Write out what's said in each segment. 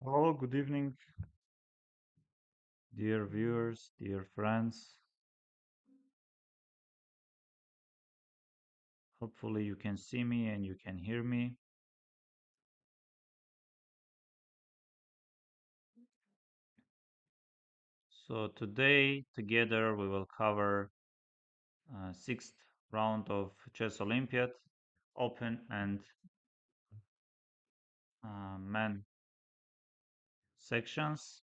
Hello, good evening, dear viewers, dear friends. Hopefully, you can see me and you can hear me. So, today, together, we will cover sixth round of Chess Olympiad, Open and Men sections.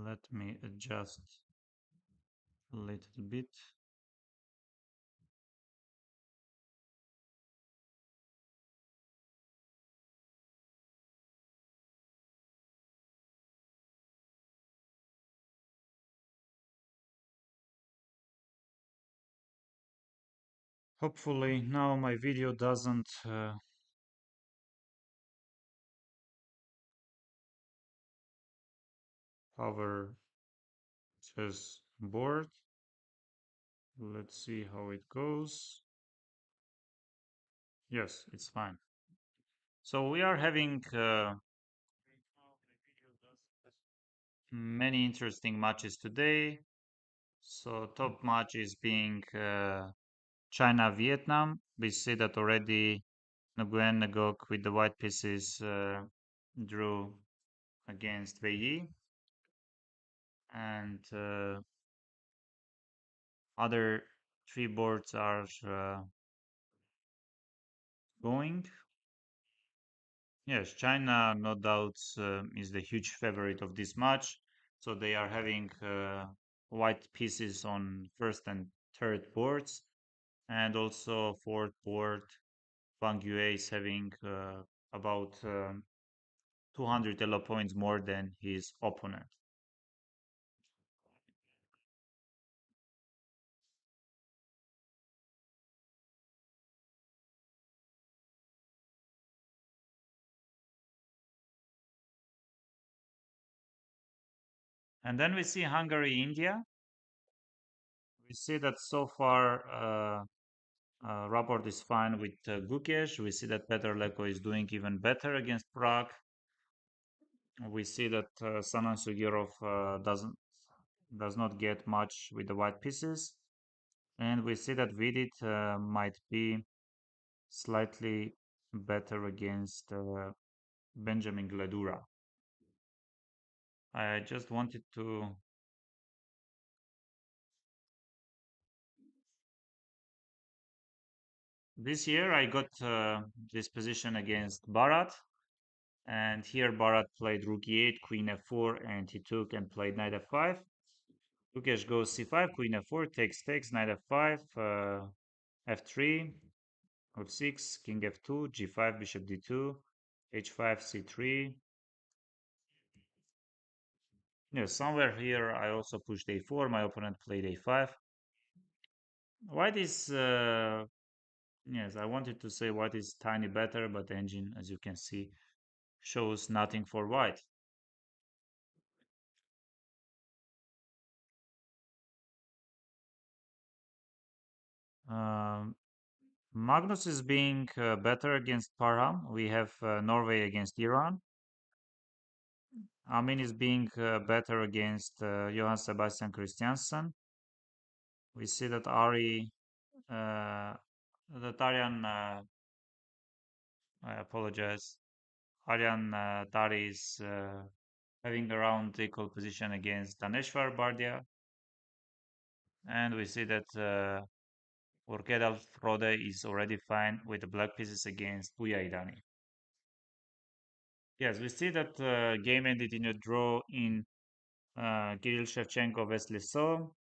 Let me adjust a little bit. Hopefully, now my video doesn't cover chess board. Let's see how it goes. Yes, it's fine. So we are having many interesting matches today. So top match is being China-Vietnam. We see that already Nguyen Ngok with the white pieces drew against Wei Yi. And other three boards are going. Yes, China, no doubts, is the huge favorite of this match. So they are having white pieces on first and third boards, and also fourth board. Wang Yue is having about 200 elo points more than his opponent. And then we see Hungary, India. We see that so far rapport is fine with Gukesh. We see that Petr Leko is doing even better against Prague. We see that Sanan Sugirov does not get much with the white pieces, and we see that Vidit might be slightly better against Benjamin Gledura. I just wanted to. This year I got this position against Barat, and here Barat played rook e8, queen f4, and he took and played knight f5. Lukesh goes c5, queen f4, takes, knight f5, f3, f6, king f2, g5, bishop d2, h5, c3. Yes, somewhere here I also pushed a4. My opponent played a5. White is, yes, I wanted to say white is tiny better, but the engine, as you can see, shows nothing for white. Um, Magnus is being better against Parham. We have Norway against Iran. Amin is being better against Johann Sebastian Christiansen. We see that uh, that Aryan, I apologize, Aryan Tari is having around equal position against Daneshwar Bardia. And we see that Urquedal Frode is already fine with the black pieces against Puya Idani. Yes, we see that game ended in a draw in Kirill Shevchenko Wesley So,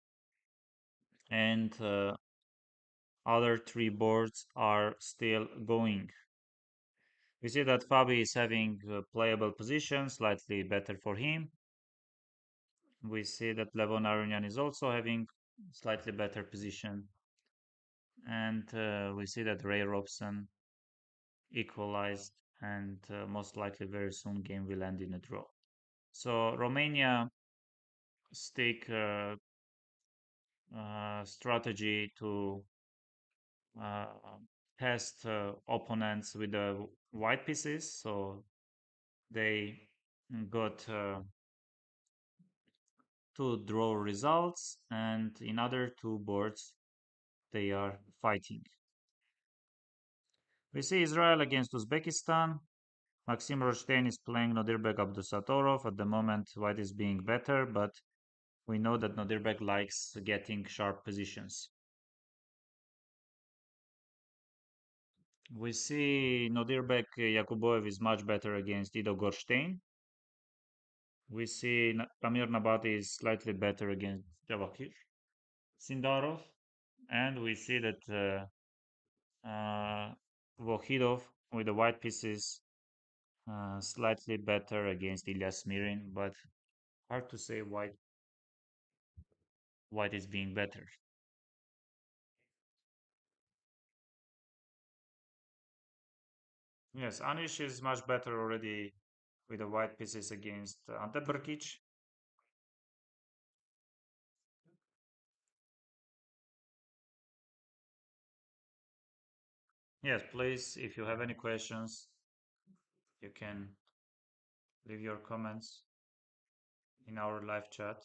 and other three boards are still going. We see that Fabi is having playable position, slightly better for him. We see that Levon Arunian is also having slightly better position. And we see that Ray Robson equalized, and most likely very soon game will end in a draw. So Romania stick strategy to uh, test opponents with the white pieces. So they got two draw results, and in other two boards they are fighting. We see Israel against Uzbekistan. Maxim Roshtain is playing Nodirbek Abdusatorov. At the moment, white is being better, but we know that Nodirbek likes getting sharp positions. We see Nodirbek Yakuboev is much better against Ido Gorstein. We see Pamir Nabati is slightly better against Javakir Sindarov. And we see that Vohidov with the white pieces slightly better against Ilyas Mirin, but hard to say white is being better. Yes, Anish is much better already with the white pieces against Ante Brkic. Yes, please, if you have any questions, you can leave your comments in our live chat.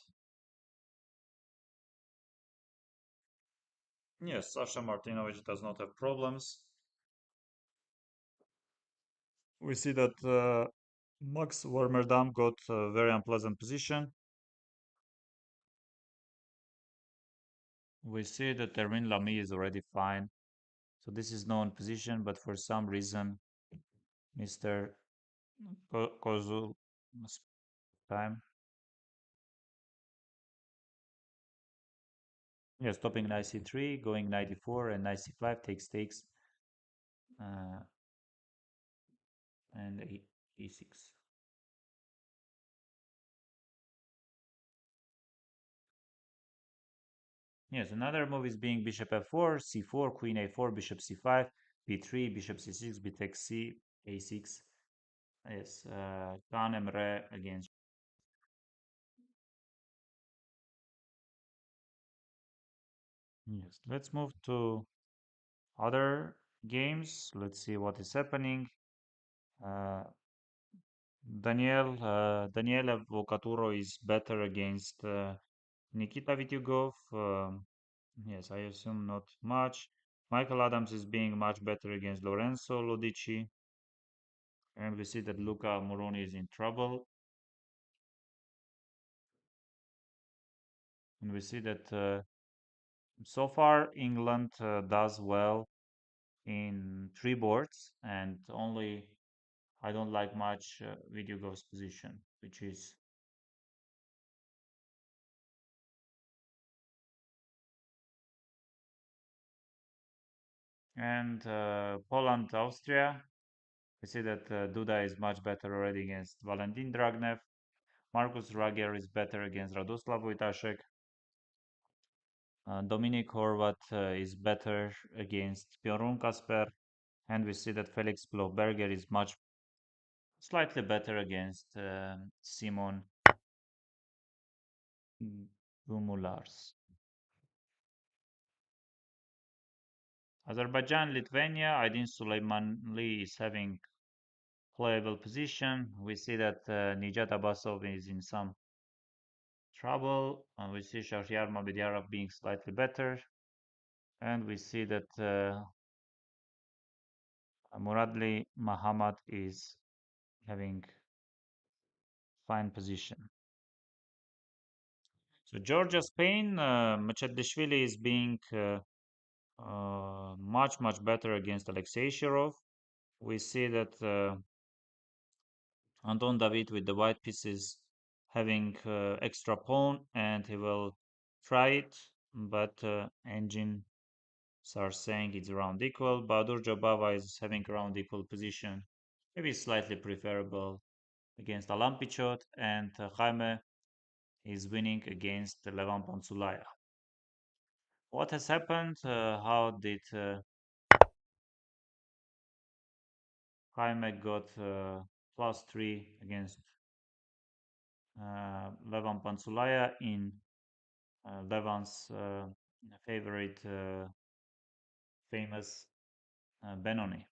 Yes, Sasha Martinovic does not have problems. We see that Max Warmerdam got a very unpleasant position. We see that Erwin Lamy is already fine. So this is known position, but for some reason, Mr. Kozul time. Yeah, stopping knight c3, going knight e4, and knight c5 takes uh, and e6. Yes, another move is being bishop f4, c4, queen a4, bishop c5, b3, bishop c6, b takes c, a6. Yes, Khan Emre against. Yes, let's move to other games. Let's see what is happening. Uh, Daniel Vocaturo is better against Nikita Vityugov. Yes, I assume not much. Michael Adams is being much better against Lorenzo Lodici. And we see that Luca Moroni is in trouble. And we see that so far England does well in three boards, and only I don't like much Vityugov's position, which is. And Poland, Austria. We see that Duda is much better already against Valentin Dragnev. Marcus Rager is better against Radoslav Wojtaszek. Dominik Horvat is better against Bjorn Kasper. And we see that Felix Blofberger is much slightly better against Simon Gumulars. Azerbaijan, Lithuania, Aydin Suleimanli is having playable position. We see that Nijat Abbasov is in some trouble. And we see Shahryar Mamedyarov being slightly better. And we see that Muradli Mahamat is having fine position. So Georgia, Spain, Machadishvili is being much better against Alexei Shirov. We see that Anton David with the white pieces having extra pawn, and he will try it, but engines are saying it's round equal. Bahadur Jabava is having round equal position, maybe slightly preferable against Alam Pichot, and Jaime is winning against Levan Pansulaya. What has happened? How did Jaime got +3 against Levan Pansulaya in Levan's favorite famous Benoni?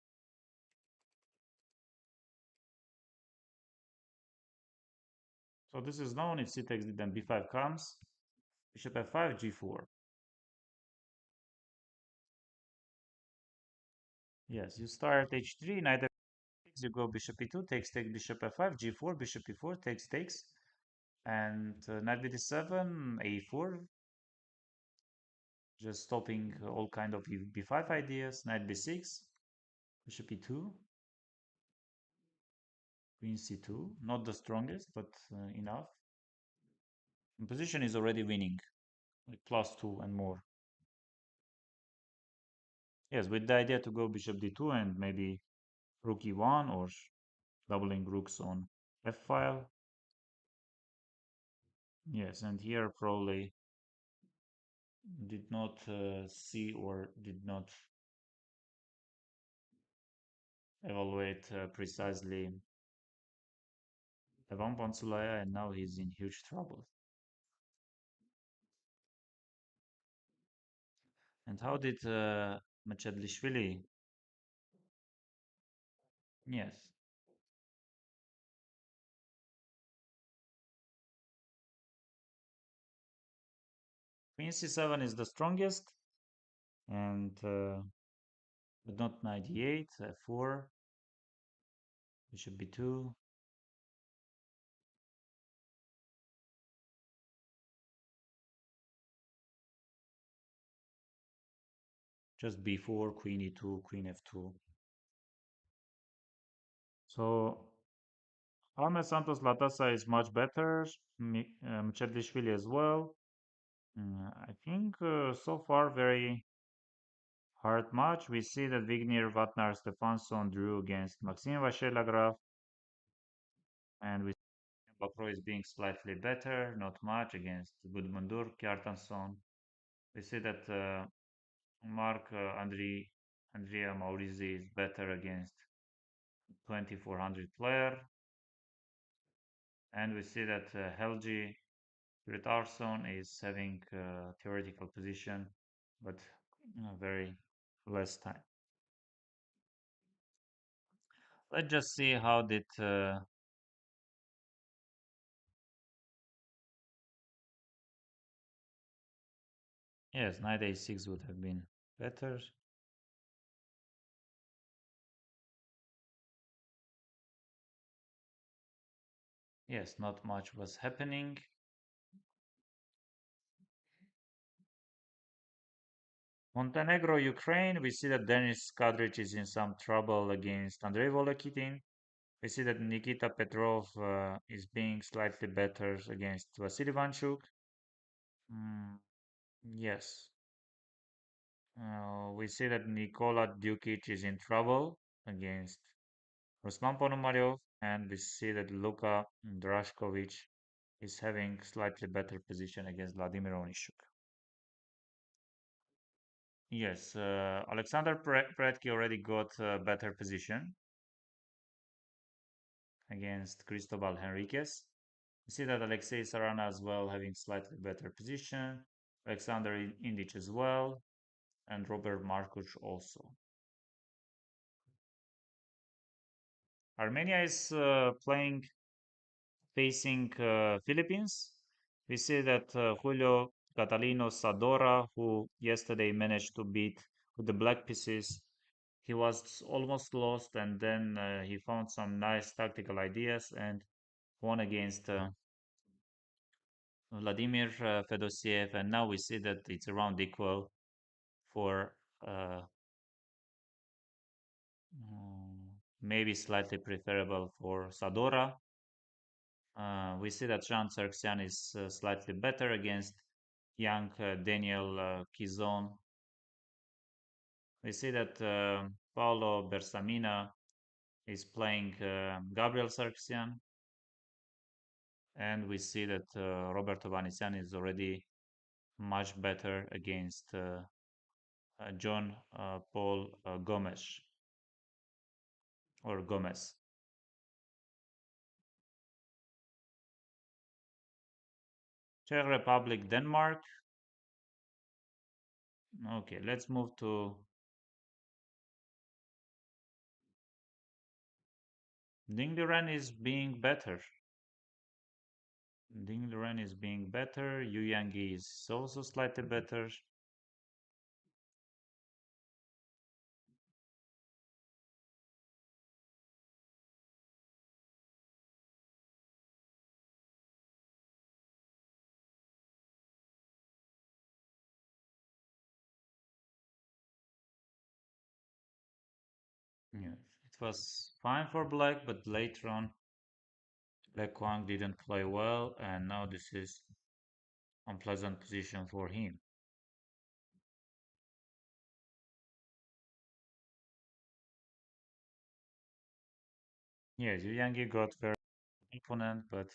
So this is known. If c takes d, then b5 comes. Bishop f5, g4. Yes, you start h3, knight f6, you go bishop e2, takes, bishop f5, g4, bishop e4, takes, and knight b d7, a4, just stopping all kind of b5 ideas, knight b6, bishop e2, queen c2, not the strongest, but enough. And position is already winning, like +2 and more. Yes, with the idea to go bishop d2 and maybe rook e1 or doubling rooks on f-file. Yes, and here probably did not see or did not evaluate precisely Levan Pansulaya, and now he's in huge trouble. And how did Machadlishvili? Yes, queen c7 is the strongest, and but not knight e8, f4, bishop b2. Just b4, queen e2, queen f2. So Jaime Santos Latasa is much better. Mchadlishvili as well. I think so far very hard match. We see that Vignir Vatnar Stefansson drew against Maxime Vachier-Lagrave, and we see Bakro is being slightly better, not much, against Gudmundur Kjartansson. We see that Mark Andrea Maurizi is better against 2400 player, and we see that Helgi Gretarsson is having theoretical position, but very less time. Let's just see how did yes, knight a6 would have been better. Yes, not much was happening. Montenegro, Ukraine, we see that Denis Kadric is in some trouble against Andrei Volokitin. We see that Nikita Petrov is being slightly better against Vasily Vanchuk. Yes. We see that Nikola Djukic is in trouble against Ruslan Ponomaryov, and we see that Luka Drashkovic is having slightly better position against Vladimir Onishuk. Yes, Alexander Predke already got a better position against Cristobal Henriquez. We see that Alexei Sarana as well having slightly better position, Alexander Indic as well, and Robert Markuch also. Armenia is playing facing Philippines. We see that Julio Catalino Sadora, who yesterday managed to beat with the black pieces, he was almost lost, and then he found some nice tactical ideas, and won against Vladimir Fedosiev, and now we see that it's around equal for uh, maybe slightly preferable for Sadora. We see that Jean Sargsyan is slightly better against young Daniel Kizon. We see that Paolo Bersamina is playing Gabriel Sargsyan, and we see that Roberto Vanessian is already much better against John Paul Gomes or Gomez. Czech Republic, Denmark. Okay, let's move to Ding Liren is being better. Ding Liren is being better. Yu Yangi is also slightly better. Yeah, it was fine for Black, but later on, Black Wang didn't play well, and now this is unpleasant position for him. Yes, Yu Yangi got very opponent, but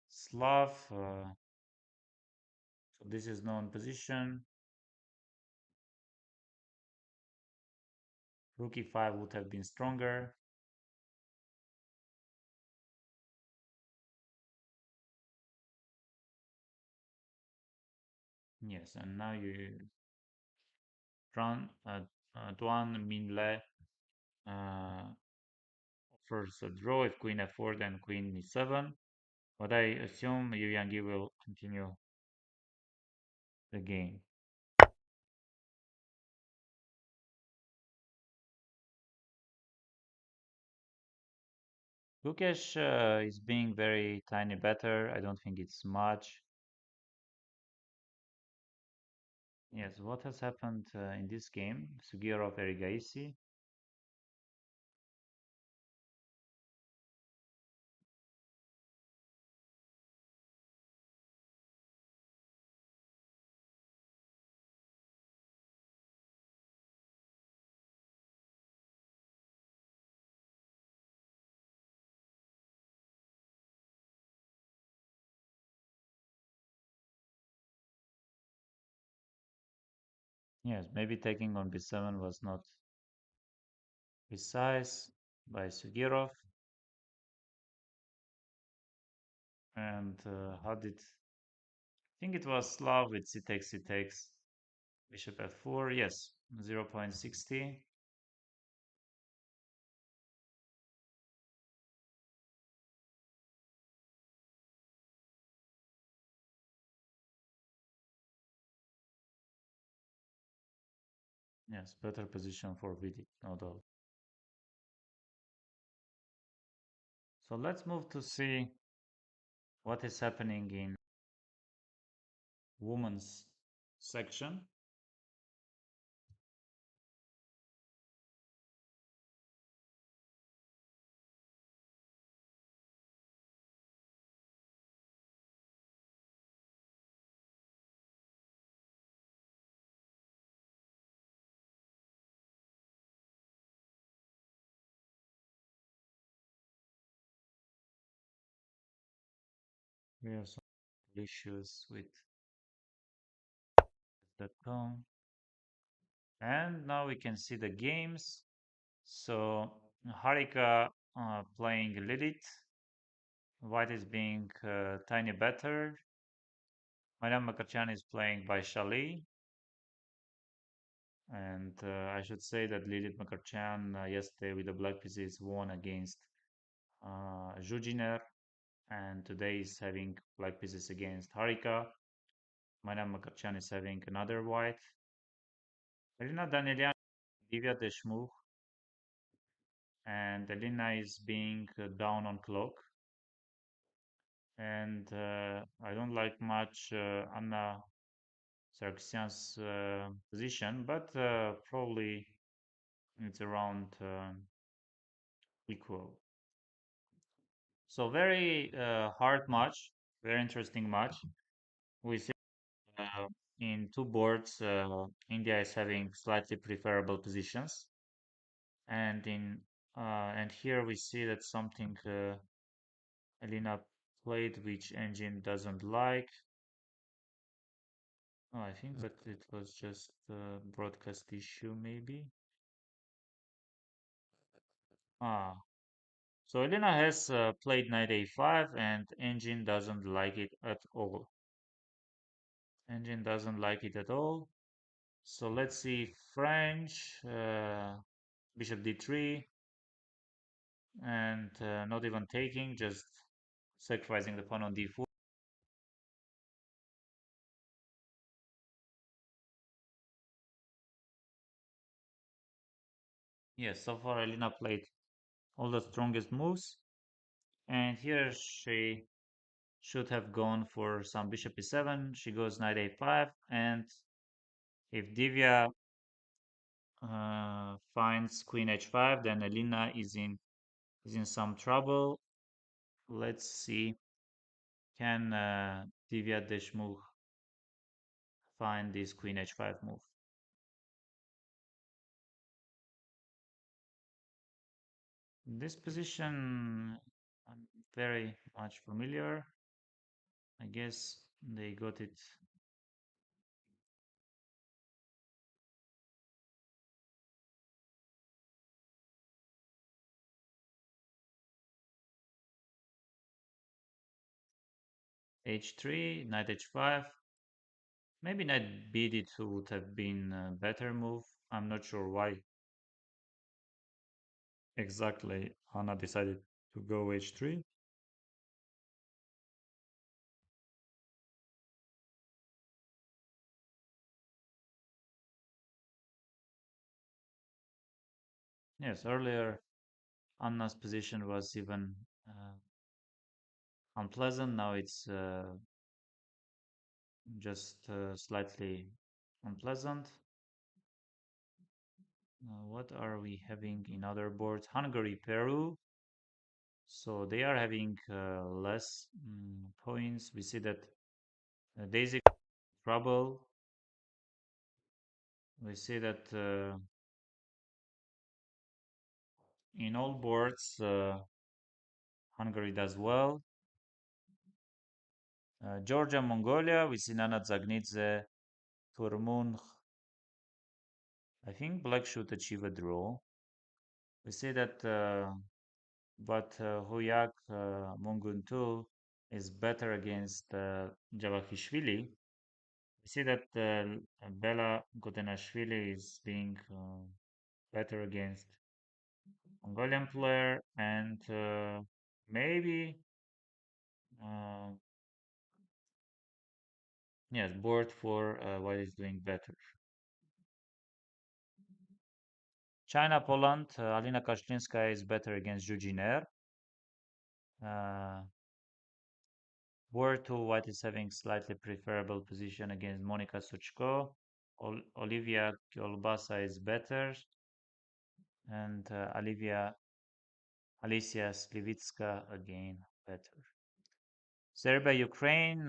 Slav. So this is known position. Rook e5 would have been stronger. Yes, and now you run Duan Minle offers a draw if queen f4 then queen e7. But I assume Yu Yangi will continue the game. Gukesh is being very tiny better. I don't think it's much. Yes, what has happened in this game? Sugirov Erigaisi. Yes, maybe taking on b7 was not precise by Sugirov. And how did... I think it was Slav with c takes, bishop f4. Yes, 0.60. Yes, better position for Vidit, no doubt. So let's move to see what is happening in women's section. We have some issues with the tone. And now we can see the games. So Harika playing Lilith. White is being tiny better. Madame Makarchan is playing by Shali. And I should say that Lilith Makarchan yesterday with the black pieces won against Jujiner. And today is having black pieces against Harika. Madame Makarchan is having another white. Elena Danielian, Divya Deshmukh. and Elena is being down on clock. And I don't like much Anna Sargsyan's position, but probably it's around equal. So very hard match, very interesting match. We see uh, in two boards, India is having slightly preferable positions, and in and here we see that something Elena played which engine doesn't like. Oh, I think that it was just a broadcast issue, maybe. Ah, so Elena has played knight a5 and engine doesn't like it at all. Engine doesn't like it at all. So let's see French, bishop d3, and not even taking, just sacrificing the pawn on d4. Yes, so far Elena played all the strongest moves, and here she should have gone for some bishop e7. She goes knight a5, and if Divya finds queen h5, then Elena is in some trouble. Let's see, can Divya Deshmukh find this queen h5 move? This position I'm very much familiar. I guess they got it. H3, knight h5. Maybe knight bd2 would have been a better move. I'm not sure why exactly Anna decided to go h3. Yes, earlier Anna's position was even unpleasant. Now it's just slightly unpleasant. What are we having in other boards? Hungary, Peru. So they are having less points. We see that Daisy trouble. We see that in all boards Hungary does well. Georgia, Mongolia. We see Nana Zagnidze, Turmun. I think Black should achieve a draw. We see that, but Huyak Munguntu is better against Javakishvili. We see that Bela Gotenashvili is being better against Mongolian player, and maybe uh, yes, board for what is doing better. China, Poland. Alina Kashlinskaya is better against Jujiner. Uh, board 2, white is having slightly preferable position against Monika Suchko. Olivia Kyolbasa is better, and Alicia Slivitska again better. Serbia, Ukraine.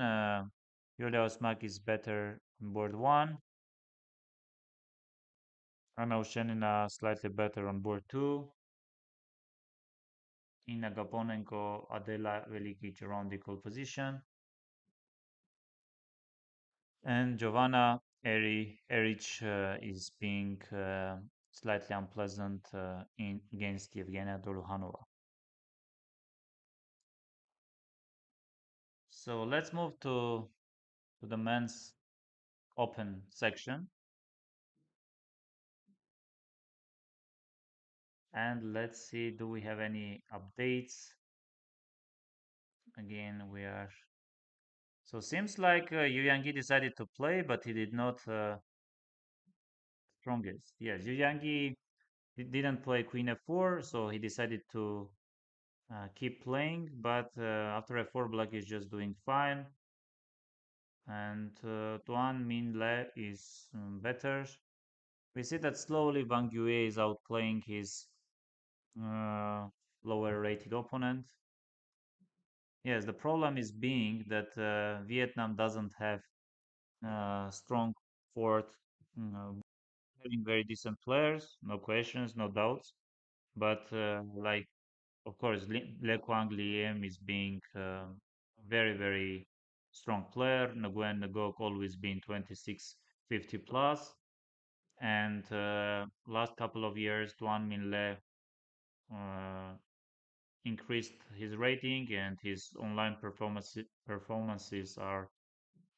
Yulia Osmak is better on board 1. Anna Oshenina slightly better on board 2. Inna Gaponenko, Adela Velikic around equal position. And Giovanna Erich is being slightly unpleasant against Yevgenia Doluhanova. So let's move to the men's open section. And let's see, do we have any updates? Again, we are. So seems like Yu Yangi decided to play, but he did not strongest. Yes, Yu Yangi he didn't play queen f4, so he decided to keep playing. But after f4, black is just doing fine, and Tuan Min Le is better. We see that slowly Wang Yue is outplaying his uh, lower rated opponent. Yes, the problem is being that Vietnam doesn't have strong fourth, having very decent players, no questions, no doubts. But like, of course, Le Quang Liem is being very, very strong player. Nguyen Ngok always been 2650 plus. And last couple of years, Tuan Min Le uh, increased his rating and his online performances are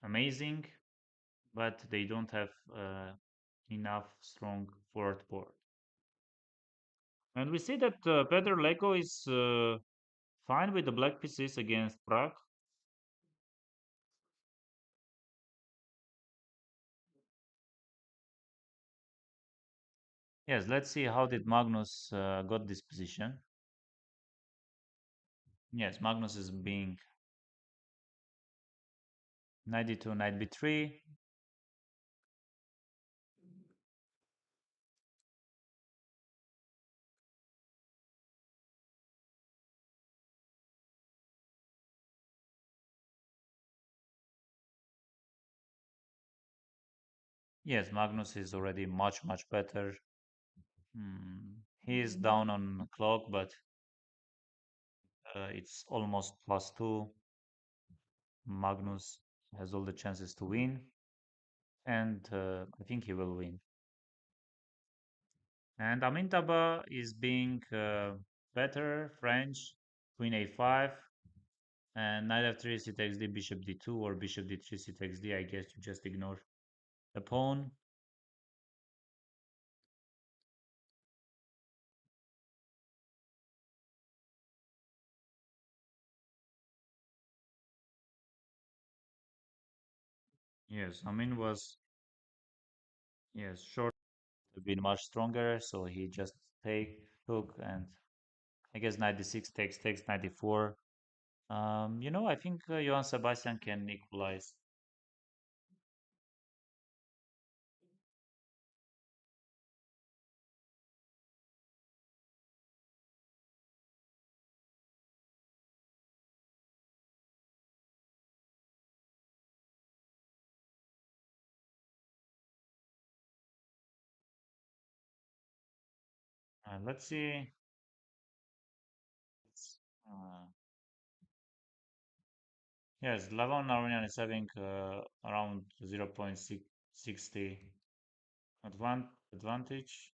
amazing, but they don't have enough strong forward board. And we see that Petr Leko is fine with the black pieces against Prague. Yes, let's see how did Magnus got this position. Yes, Magnus is being knight d2, knight b3. Yes, Magnus is already much, much better. He is down on clock, but it's almost +2. Magnus has all the chances to win, and I think he will win. And Amintaba is being better, French, queen a5, and knight f3, c takes d, bishop d2, or bishop d3, c takes d. I guess you just ignore the pawn. Yes, Amin was, yes, short, been much stronger, so he just took, and I guess knight d6 takes knight d4. I think Johann Sebastian can equalize. Let's see. Uh, yes, Lavon Aronian is having around 0.60 advantage.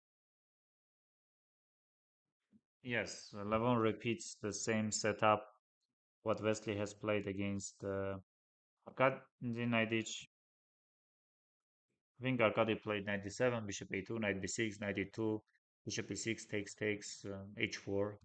Yes, Lavon repeats the same setup what Wesley has played against Arkady Naidich. I think Arkady played 97, bishop a2, knight b6, knight e2, bishop e6, takes, h4.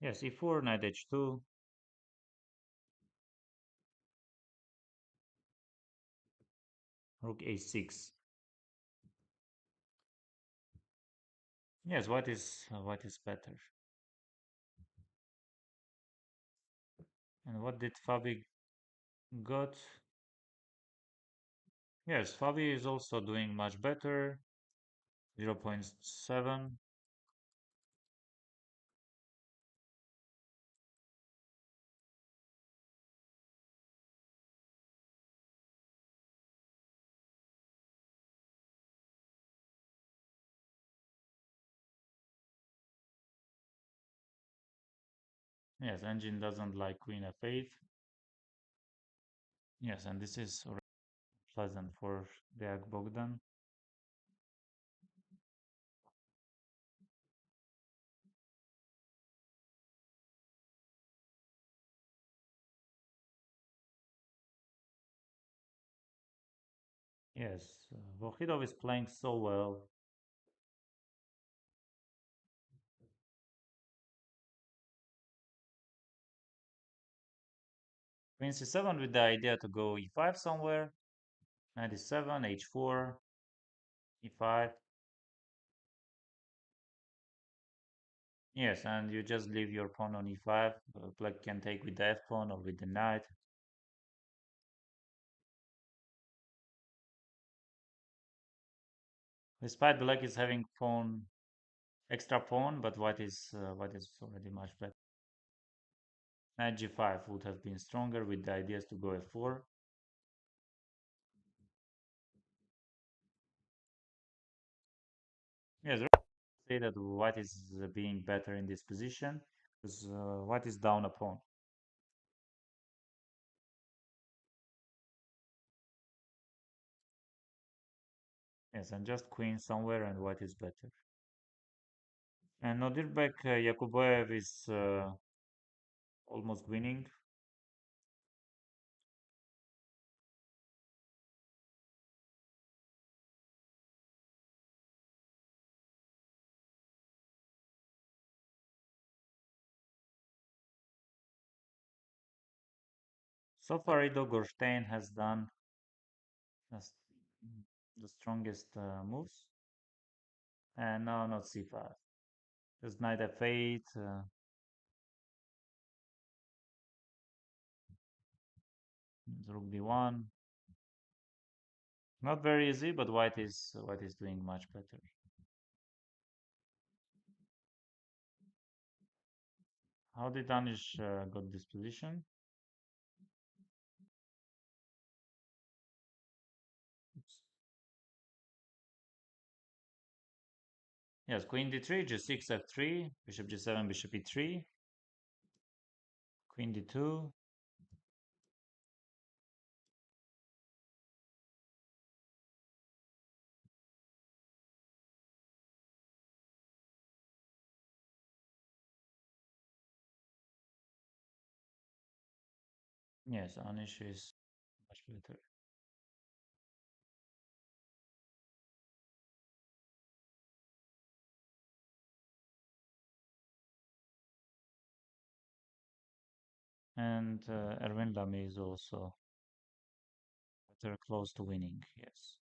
Yes, e4, knight h2. Rook a6. Yes, what is better? And what did Fabi got? Yes, Fabi is also doing much better. 0.7. Yes, engine doesn't like queen f8. Yes, and this is already pleasant for Deak Bogdan. Yes, Vohidov is playing so well. Queen c7 with the idea to go e5 somewhere. Knight e7, h4, e5. Yes, and you just leave your pawn on e5. Black can take with the f pawn or with the knight. Despite black is having pawn extra pawn, but white is already much better. Knight g5 would have been stronger with the ideas to go f4. Yes, say that white is being better in this position because white is down a pawn. Yes, and just queen somewhere and white is better. And Nodirbek Yakubayev is almost winning. So far, Ido Gorstein has done the, s- the strongest moves. And now not c5. Just knight f8. Rook d1. Not very easy, but white is doing much better. How did Danish got this position? Oops. Yes, queen d3, g6, f3, bishop g7, bishop e3, queen d2. Yes, Anish is much better. And Erwin Lamy is also better close to winning. Yes.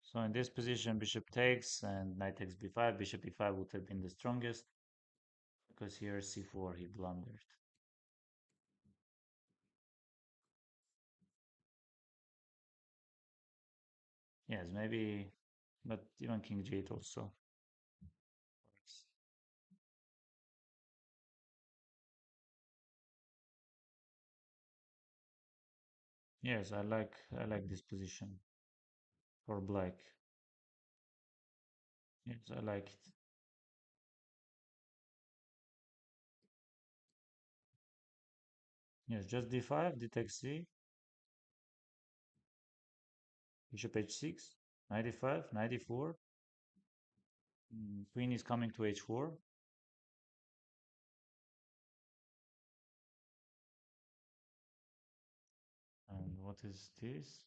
So in this position, bishop takes and knight takes b5. Bishop e5 would have been the strongest because here c4 he blundered. Yes, maybe, but even king g8 also works. Yes, I like this position for black. Yes, I like it. Yes, just d5, d takes c, bishop h6, knight e5, knight e4. Queen is coming to h4. And what is this?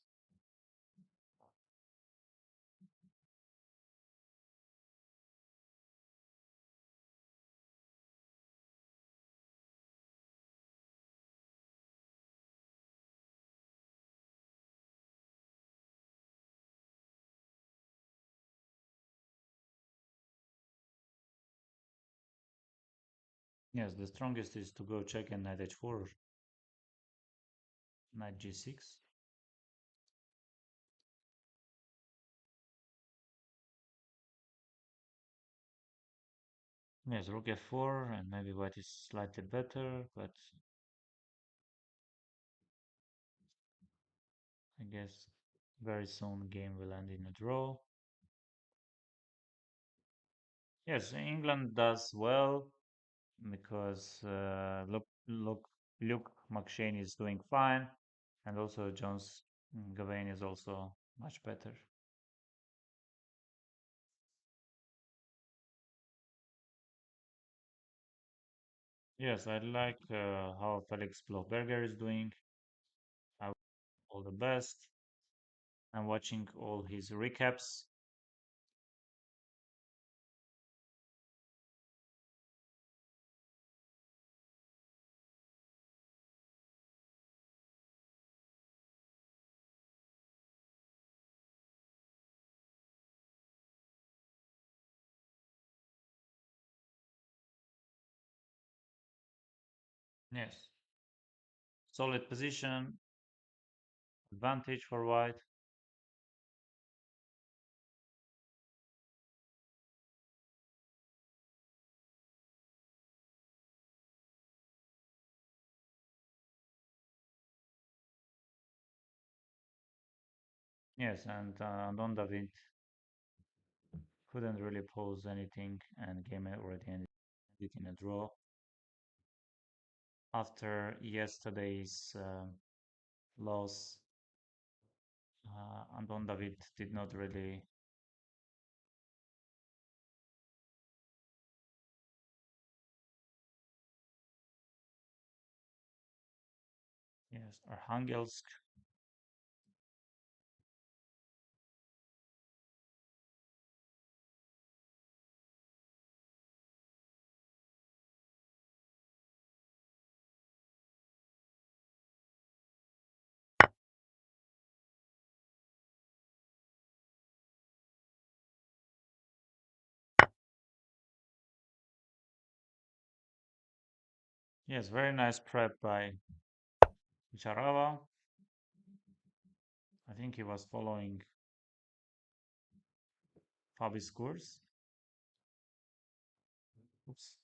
Yes, the strongest is to go check and knight h4, knight g6. Yes, rook f4, and maybe white is slightly better, but I guess very soon game will end in a draw. Yes, England does well because look, Luke McShane is doing fine, and also Jones Gavain is also much better. Yes, I like how Felix Blofberger is doing. I wish all the best. I'm watching all his recaps. Yes, solid position, advantage for white. Yes, and Don David couldn't really pose anything, and game already ended in a draw. After yesterday's loss, Anton David did not really. Yes, Arhangelsk. Yes, very nice prep by Charava. I think he was following Fabi's course. Oops.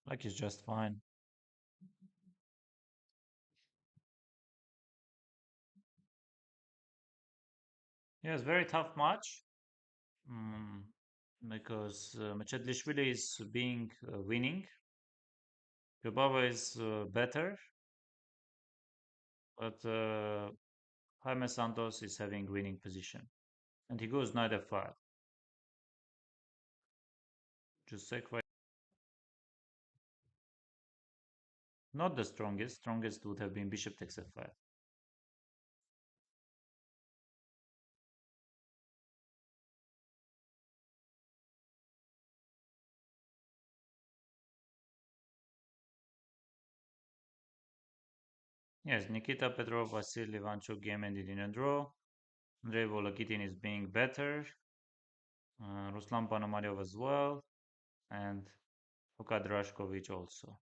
Like he's just fine. Yes, very tough match. Mm, because Mechedlishvili is being winning. Kubaba is better, but Jaime Santos is having winning position. And he goes knight f5. Just sacrifice. Not the strongest. Strongest would have been bishop takes f5. Yes, Nikita Petrov, Vasily Ivanchuk game ended in a draw. Andrei Volokitin is being better. Ruslan Ponomaryov as well. And Luka Drashkovic also.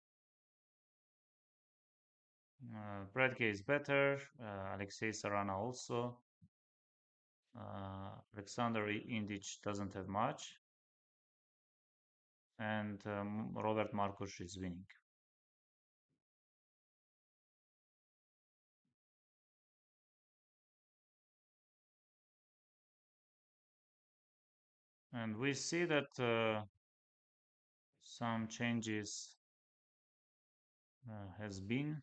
Bradke is better. Alexei Sarana also. Alexander Indic doesn't have much. And Robert Markus is winning. And we see that some changes has been.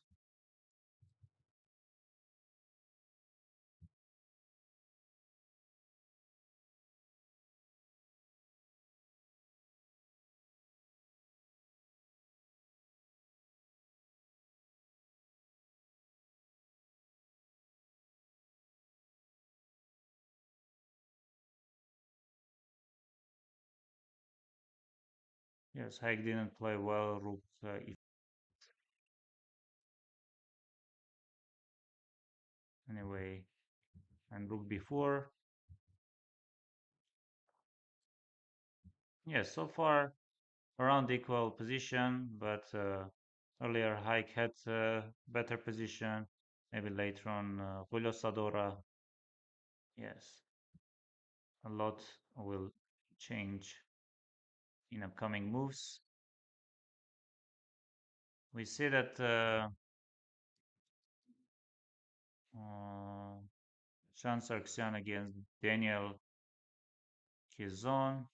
Yes, Haig didn't play well. Rook anyway, and Rook b4. Yes, so far around equal position, but earlier Haig had better position. Maybe later on Julio Sadora. Yes, a lot will change in upcoming moves. We see that uh, Shan Sarkisian against Daniel Kizon.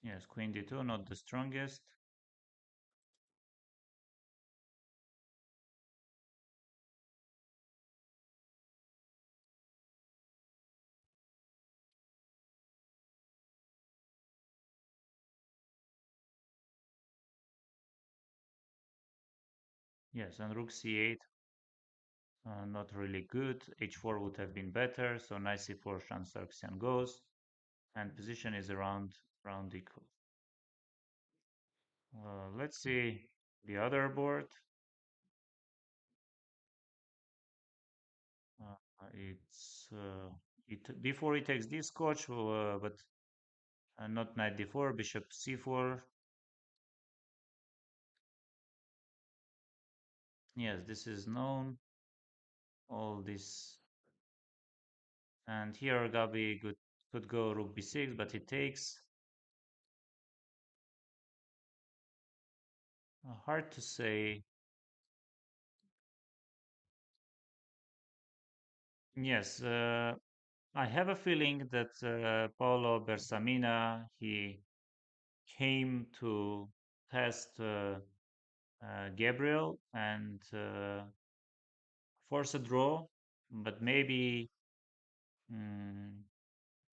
Yes, Queen D2, not the strongest. Yes, and Rook C8, not really good. H4 would have been better, so knight C4, Shan Sarkisian goes, and position is around equal. Let's see the other board. It's before he takes this coach, but not knight d4, bishop c4. Yes, this is known. All this, and here Gabi could go rook b6, but he takes. Hard to say. Yes, I have a feeling that Paolo Bersamina he came to test Gabriel and force a draw, but maybe mm,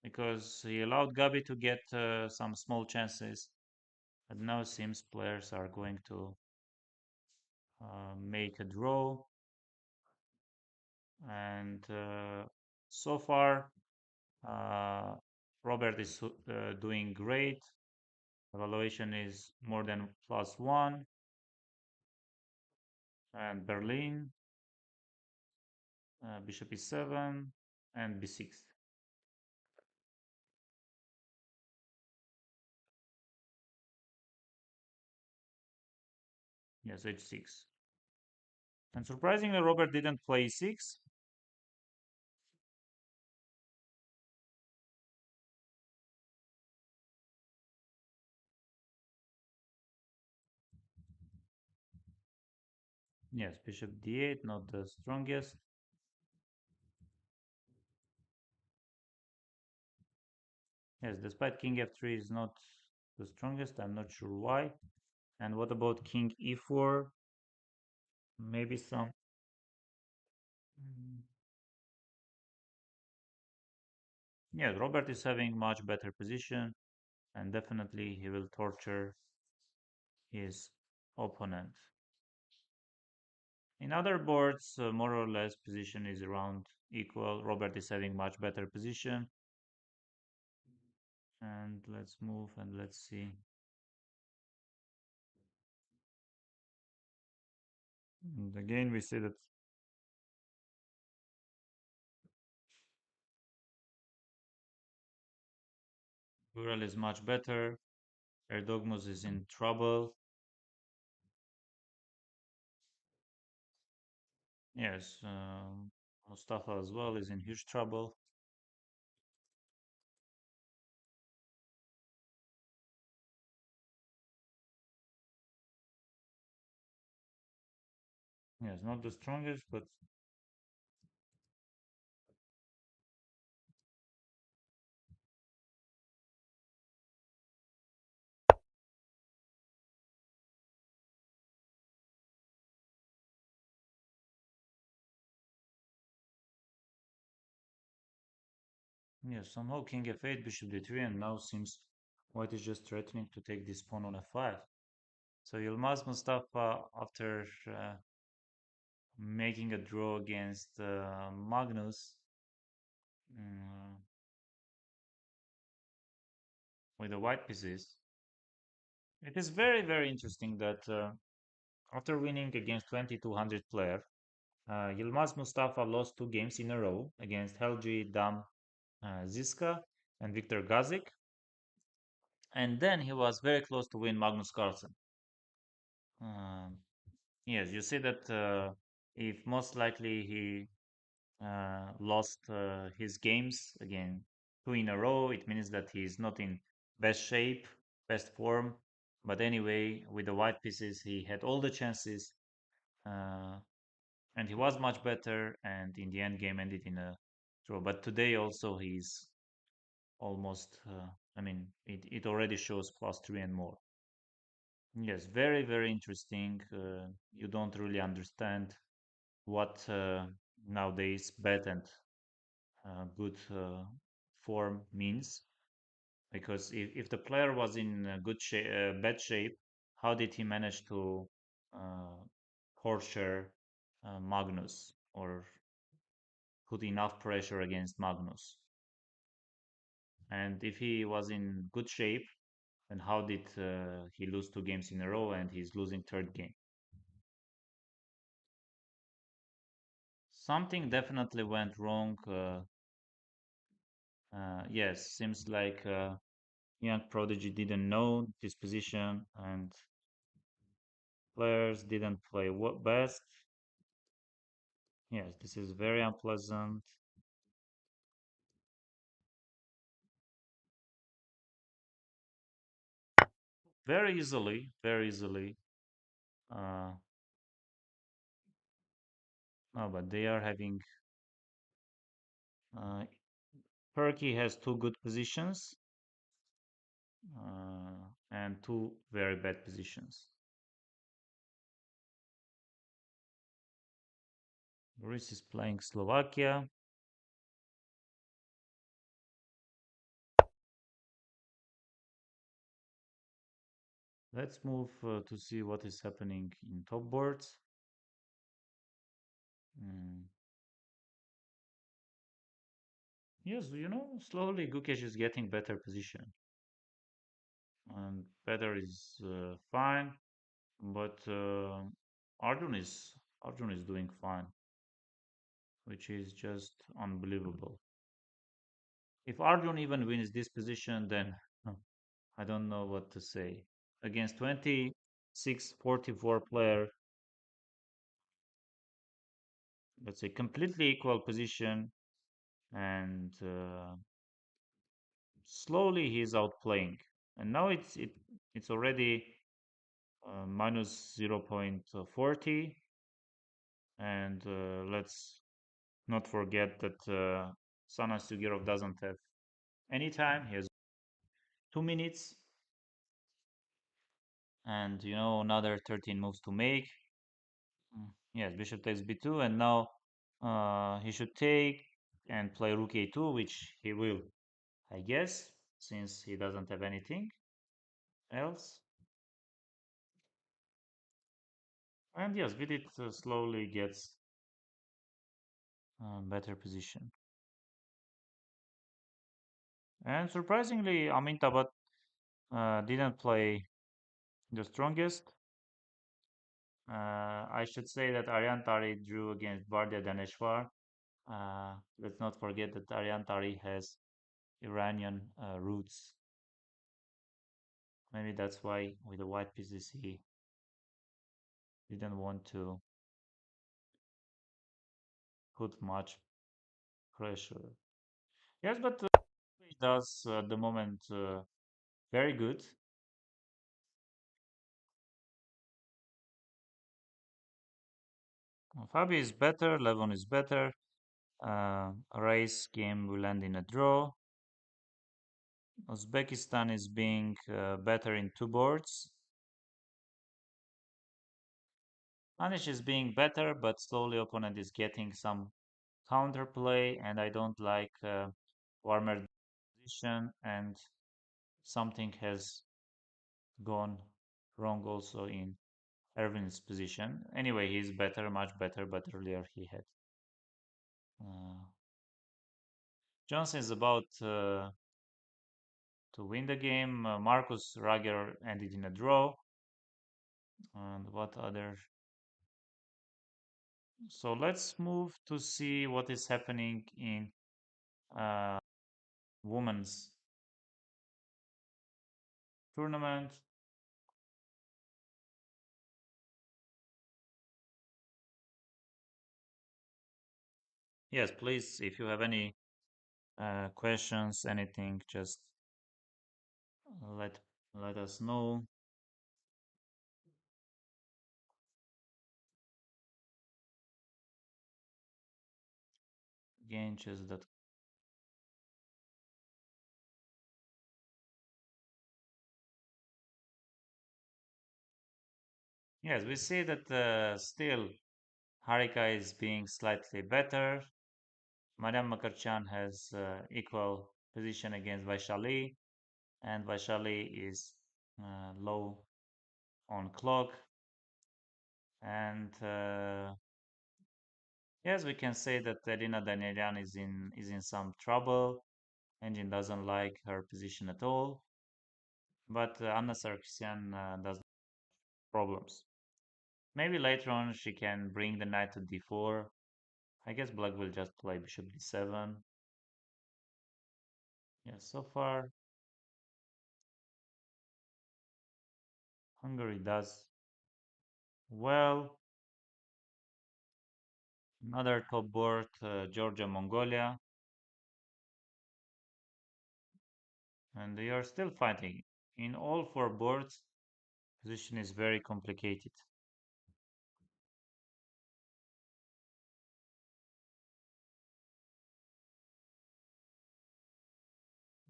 because he allowed Gabi to get some small chances. But now it seems players are going to make a draw, and so far uh, Robert is doing great. Evaluation is more than +1, and Berlin, bishop e7, and b6. Yes, h6. And surprisingly, Robert didn't play e6. Yes, bishop d8, not the strongest. Yes, despite king f3 is not the strongest, I'm not sure why. And what about king e4? Maybe some. Mm, yeah, Robert is having much better position, and definitely he will torture his opponent. In other boards, more or less position is around equal. Robert is having much better position. And let's move and let's see. And again, we see that Ural is much better. Erdogmus is in trouble. Yes, Mustafa as well is in huge trouble. Yes, not the strongest, but yes, somehow king f8, bishop d3, and now seems white is just threatening to take this pawn on f5. So Yilmaz Mustafa, after making a draw against Magnus mm, with the white pieces, it is very, very interesting that after winning against 2200 player, Yilmaz Mustafa lost 2 games in a row against Helgi Dam Ziska and Viktor Gazik, and then he was very close to win Magnus Carlsen. Um, yes, you see that if most likely he lost his games again 2 in a row, it means that he is not in best shape, best form. But anyway, with the white pieces, he had all the chances, uh, and he was much better. And in the end, game ended in a draw. But today also he's almost. I mean, it already shows +3 and more. Yes, very very interesting. You don't really understand what nowadays bad and good form means, because if the player was in good shape, bad shape, how did he manage to uh, torture Magnus or put enough pressure against Magnus? And if he was in good shape, then how did he lose 2 games in a row and he's losing third game? Something definitely went wrong. Yes, seems like young prodigy didn't know this position and players didn't play best. Yes, this is very unpleasant. Very easily, very easily. Uh, no, but they are having. Uh, Turkey has 2 good positions and 2 very bad positions. Greece is playing Slovakia. Let's move to see what is happening in top boards. Mm. Yes, slowly Gukesh is getting better position, and better is fine. But Arjun is doing fine, which is just unbelievable. If Arjun even wins this position, then I don't know what to say. Against 26-44 player, let's say completely equal position, and slowly he's outplaying. And now it's already minus 0.40, and let's not forget that Sana Sugirov doesn't have any time. He has 2 minutes, and another 13 moves to make. Yes, bishop takes b2, and now he should take and play rook a2, which he will, I guess, since he doesn't have anything else. And yes, Vidit slowly gets better position. And surprisingly, Amintabh didn't play the strongest. I should say that Aryan Tari drew against Bardia Daneshwar. Let's not forget that Aryan Tari has Iranian roots. Maybe that's why with the white pieces he didn't want to put much pressure. Yes, but he does at the moment very good. Fabi is better, Levon is better. Race game will end in a draw. Uzbekistan is being better in 2 boards. Anish is being better, but slowly opponent is getting some counterplay, and I don't like warmer position, and something has gone wrong also in Ervin's position. Anyway, he's better, much better, but earlier he had. Uh, Johnson is about to win the game. Marcus Rager ended in a draw. And what other? So let's move to see what is happening in uh, women's tournament. Yes, please, if you have any questions, anything, just let let us know. Again, chess that. Yes, we see that still Harika is being slightly better. Madame Makarchan has equal position against Vaishali, and Vaishali is low on clock. And yes, we can say that Elina Danielian is in some trouble. Engine doesn't like her position at all, but Anna Sarkisian does problems. Maybe later on she can bring the knight to d4. I guess Black will just play bishop d7. Yeah, so far Hungary does well. Another top board, Georgia, Mongolia, and they are still fighting. In all four boards, position is very complicated.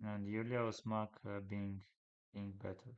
And Yulia Osmak being better.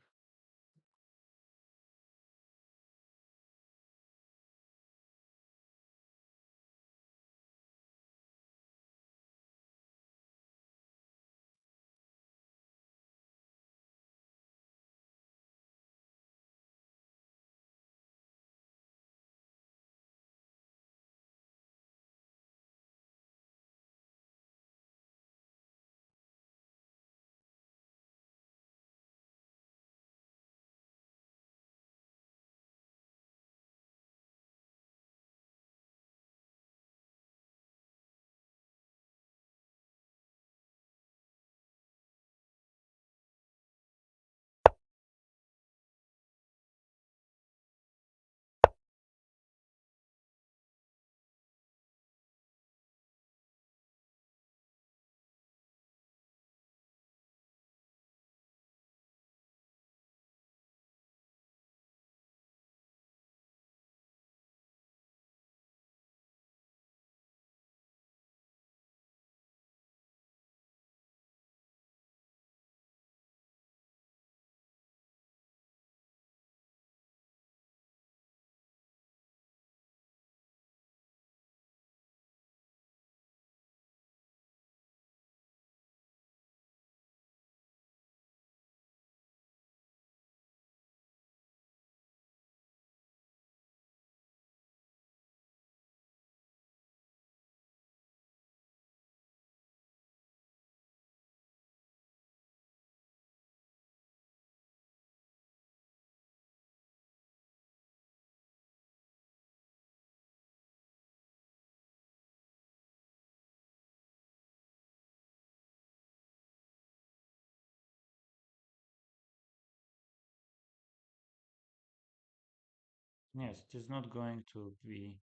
Yes, it is not going to be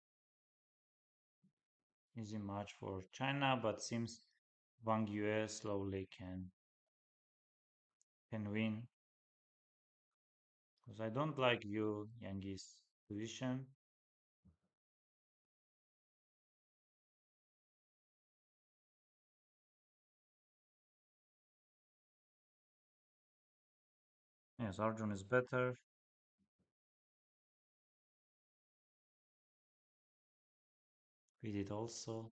easy match for China, but seems Wang Yue slowly can win. Because I don't like Yu Yang's position. Yes, Arjun is better. We did also.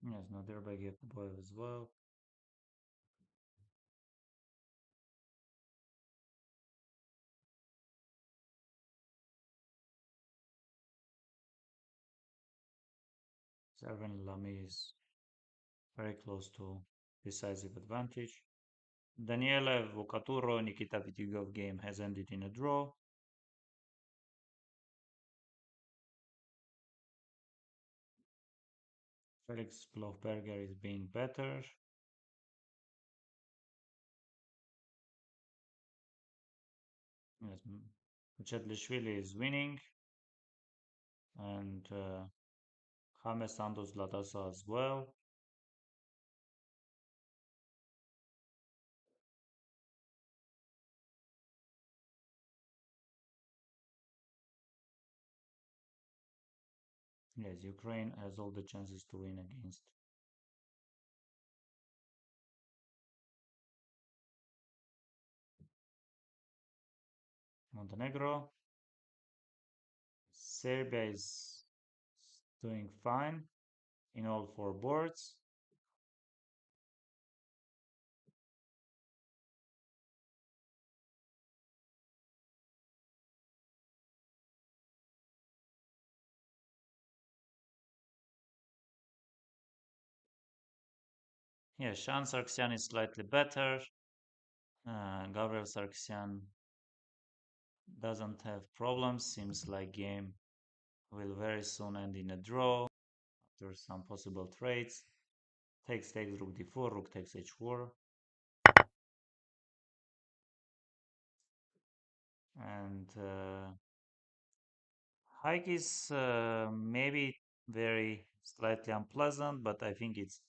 Yes, Nadirbayev boy as well. Serven Lamy is very close to decisive advantage. Daniele Vocaturo Nikita Vitigov game has ended in a draw. Felix Blofberger is being better. Yes, Chadlishvili is winning. And James Santos Latasa as well. Yes, Ukraine has all the chances to win against Montenegro. Serbia is doing fine in all four boards. Yeah, Shan Sargsyan is slightly better. Gabriel Sargsyan doesn't have problems. Seems like game will very soon end in a draw after some possible trades. Takes rook d4, rook takes h4. And hike is maybe very slightly unpleasant, but I think it's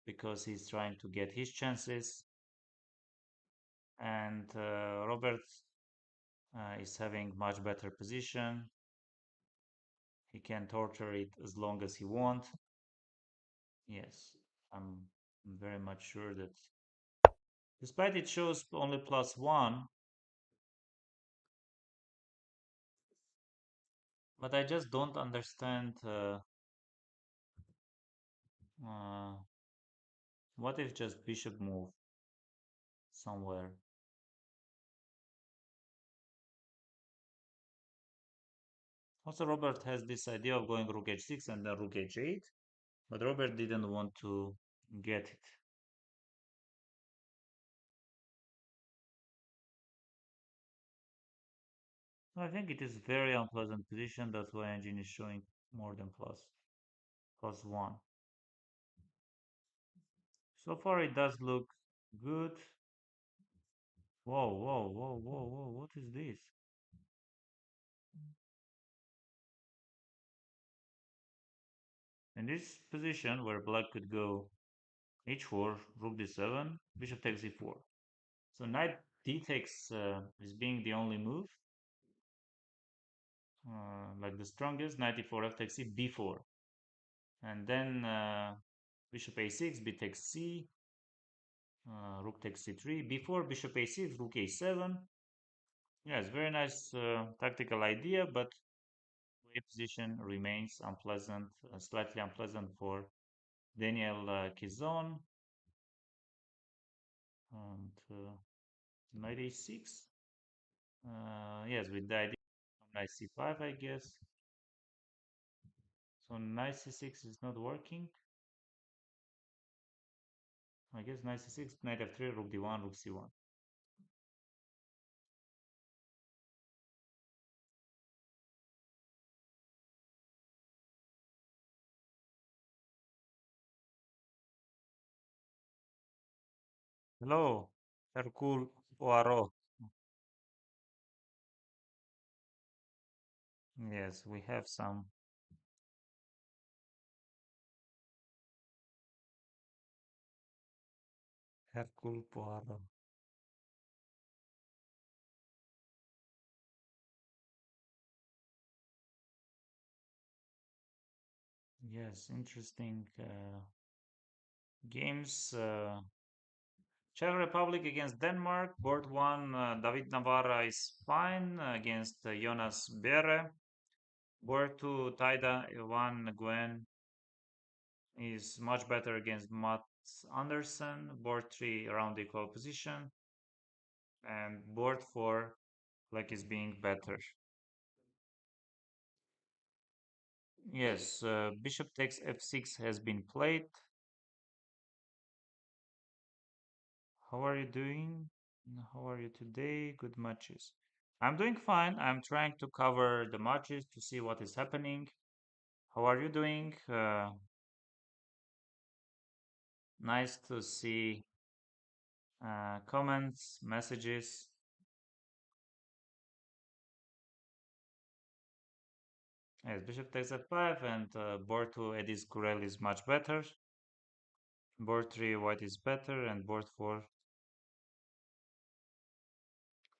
because he's trying to get his chances. And Robert is having much better position. He can torture it as long as he wants. Yes, I'm very much sure that despite it shows only +1, but I just don't understand uh, what if just bishop move somewhere. Also, Robert has this idea of going rook h6 and then rook h8, but Robert didn't want to get it. I think it is very unpleasant position. That's why engine is showing more than +1. So far, it does look good. Whoa, whoa, whoa, whoa, whoa! What is this? In this position, where black could go h4, rook d7, bishop takes e4. So knight d takes is being the only move, like the strongest. Knight e4, f takes c, b4, and then bishop a6, b takes c, rook takes c3, b4, bishop a6, rook a7. Yes, very nice tactical idea, but way position remains unpleasant, slightly unpleasant for Daniel Kizon. And knight a6. Yes, with the idea of knight c5, I guess. So knight c6 is not working. I guess knight c6, knight f3, rook d1, rook c1. Hello, Hercule Poirot. Yes, we have some. Hercule Poirot. Yes, interesting games. Czech Republic against Denmark. Board 1, David Navarra is fine against Jonas Bere. Board 2, Taida Ivan Nguyen is much better against Mats Andersen. Board 3, around equal position. And board 4, Black is being better. Yes, bishop takes f6 has been played. How are you doing? How are you today? Good matches. I'm doing fine. I'm trying to cover the matches to see what is happening. How are you doing? Nice to see comments, messages. Yes, bishop takes f5 and board 2 Edis Kurel is much better. Board 3 white is better and board 4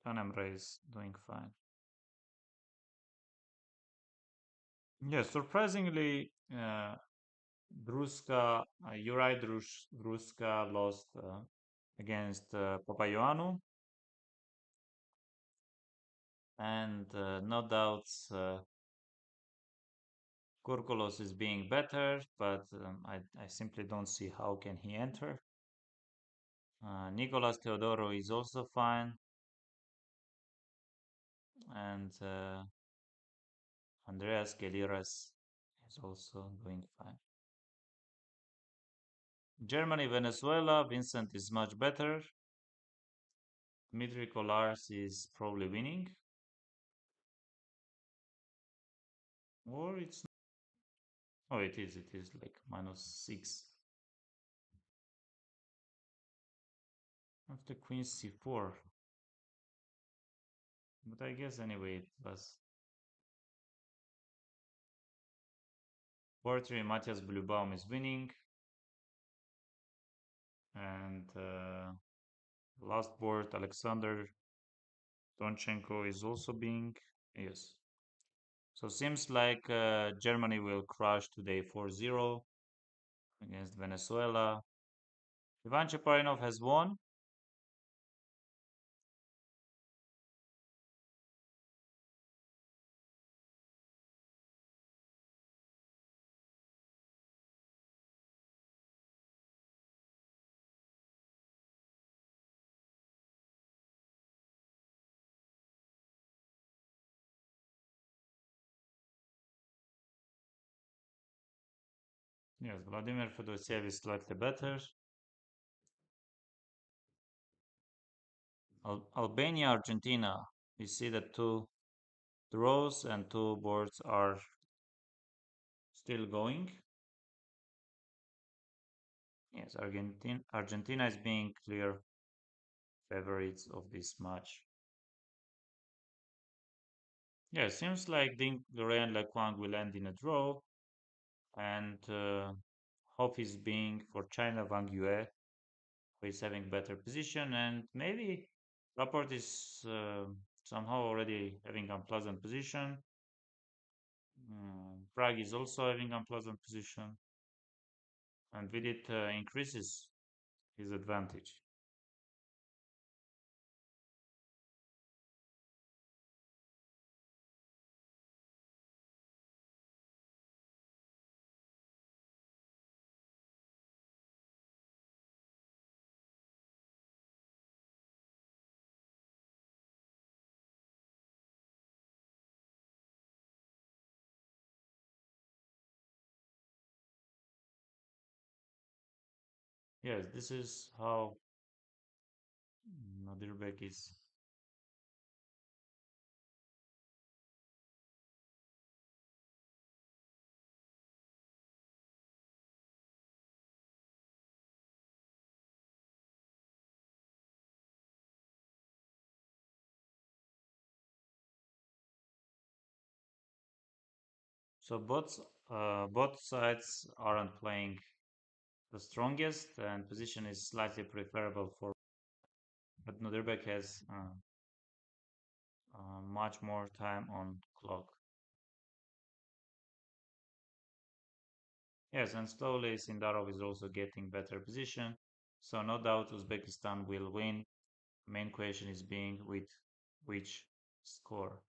Panemra is doing fine. Yes, surprisingly, Juraj Druska lost against Papaioannou, and no doubts Kurkulos is being better, but I simply don't see how can he enter. Nicolas Teodoro is also fine, and Andreas Geliras is also doing fine. Germany, Venezuela, Vincent is much better. Dmitry Kolars is probably winning, or it's oh, it is like -6 after Queen C4. But I guess anyway it was. Board 3 Matthias Blübaum is winning, and last board Alexander Tonchenko is also being. Yes. So seems like Germany will crush today 4-0 against Venezuela. Ivan Cheparinov has won. Yes, Vladimir Fedosiev is slightly better. Albania, Argentina. We see that two draws and two boards are still going. Yes, Argentina is being clear favorites of this match. Yeah, seems like Ding Lorraine and Lequang will end in a draw, and hope is being for China Wang Yue, who is having better position, and maybe Laporte is somehow already having unpleasant position. Prague is also having unpleasant position, and with it increases his advantage. Yes, this is how Nadirbek is. So both sides aren't playing the strongest, and position is slightly preferable for. But Nadirbek has much more time on clock. Yes, and slowly Sindarov is also getting better position. So no doubt Uzbekistan will win. Main question is being with which score.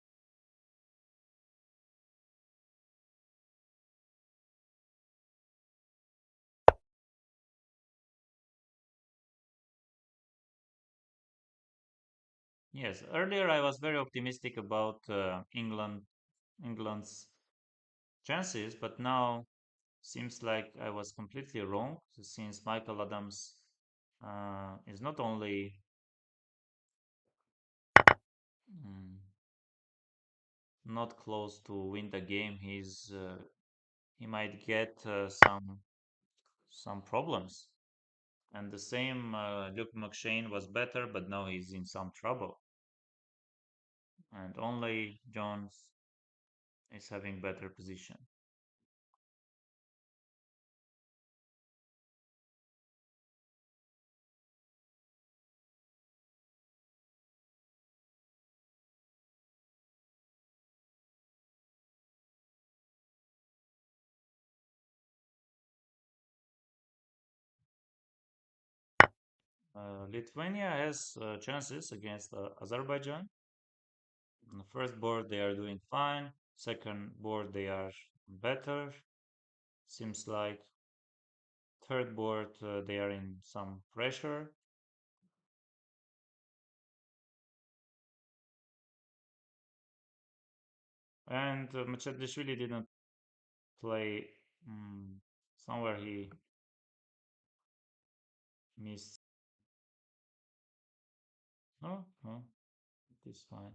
Yes, earlier I was very optimistic about England's chances, but now seems like I was completely wrong since Michael Adams is not only mm, not close to win the game, he might get some problems. And the same Luke McShane was better, but now he's in some trouble. And only Jones is having better position. Lithuania has chances against Azerbaijan. On the first board, they are doing fine. Second board, they are better. Seems like third board, they are in some pressure. And Machadishvili didn't play. mm Somewhere he missed. No, no, it is fine.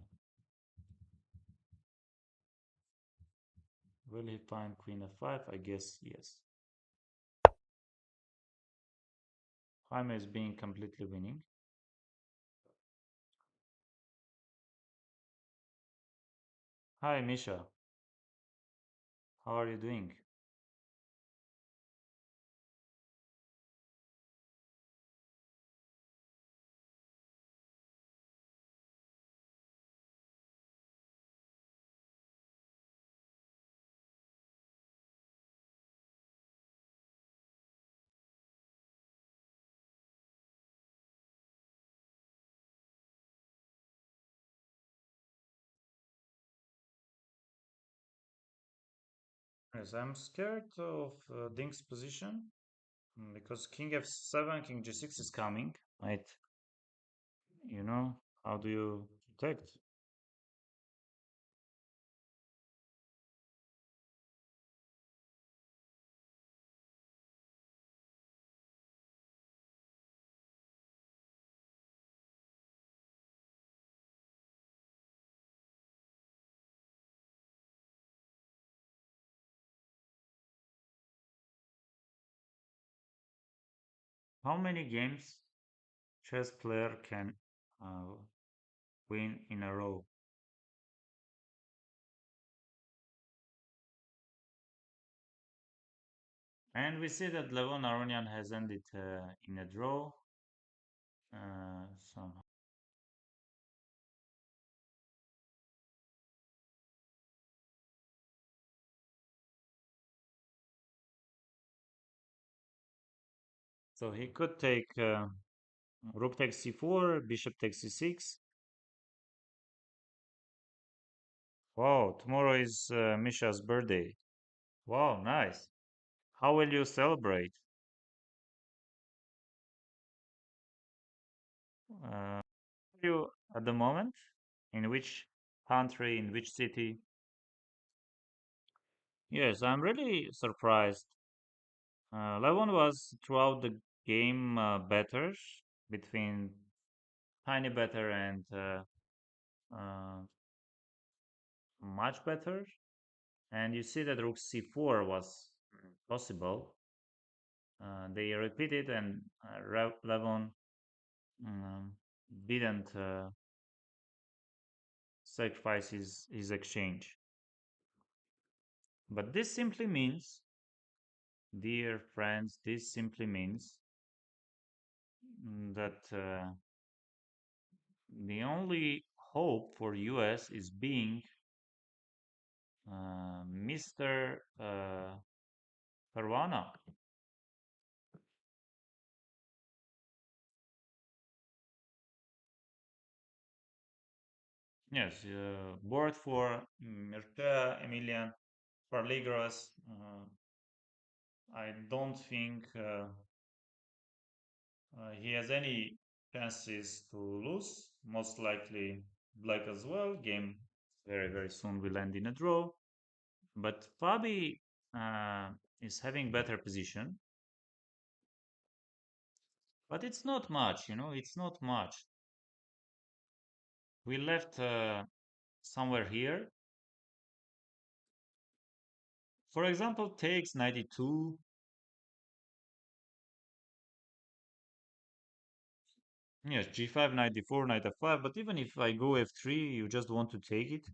Will he find queen f5? I guess yes. Jaime is being completely winning. Hi, Misha. How are you doing? Yes, I'm scared of Dink's position because king f7, king g6 is coming. Right? You know, how do you protect? How many games chess player can uh, win in a row? And we see that Levon Aronian has ended in a draw somehow. So he could take rook takes c4, bishop takes c6. Wow, tomorrow is Misha's birthday. Wow, nice. How will you celebrate? Are you at the moment? In which country? In which city? Yes, I'm really surprised. Levon was throughout the game better between tiny better and uh, much better. And you see that rook c4 was possible. They repeated, and Levon um, didn't sacrifice his exchange. But this simply means, dear friends, this simply means that the only hope for US is being Mr. Caruana. Yes, board for Mircea Emilian Parligras. I don't think he has any chances to lose. Most likely black as well. Game very, very soon will end in a draw. But Fabi is having better position. But it's not much, it's not much. We left somewhere here. For example, takes 92. Yes, g5, 94, knight f5. But even if I go f3, you just want to take it.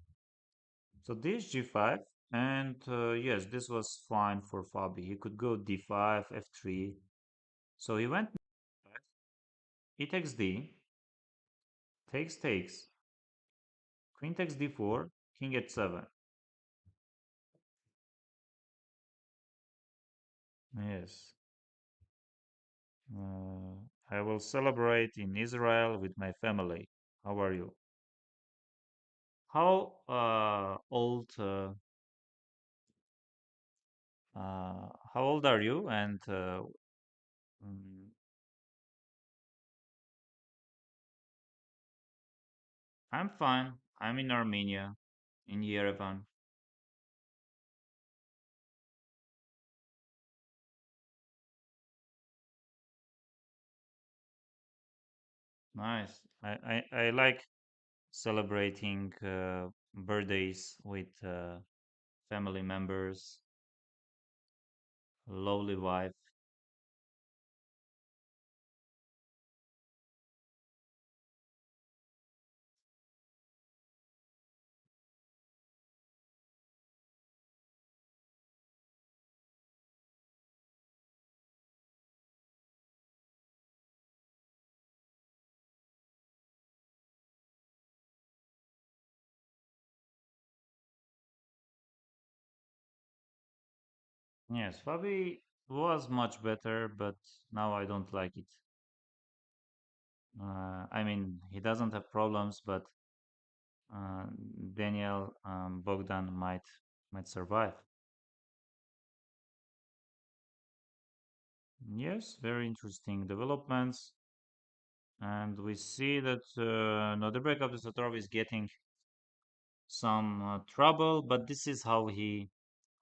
So this g5 And yes, this was fine for Fabi. He could go d5, f3. So he went, e takes d, takes, queen takes d4, king h7. Yes. Uh, I will celebrate in Israel with my family. How are you? How old are you? And mm, I'm fine. I'm in Armenia, in Yerevan. Nice. I like celebrating birthdays with family members. Lovely wife. Yes, Fabi was much better, but now I don't like it. I mean, he doesn't have problems, but uh, Daniel Bogdan might survive. Yes, very interesting developments, and we see that no, the breakup of Satorov is getting some trouble, but this is how he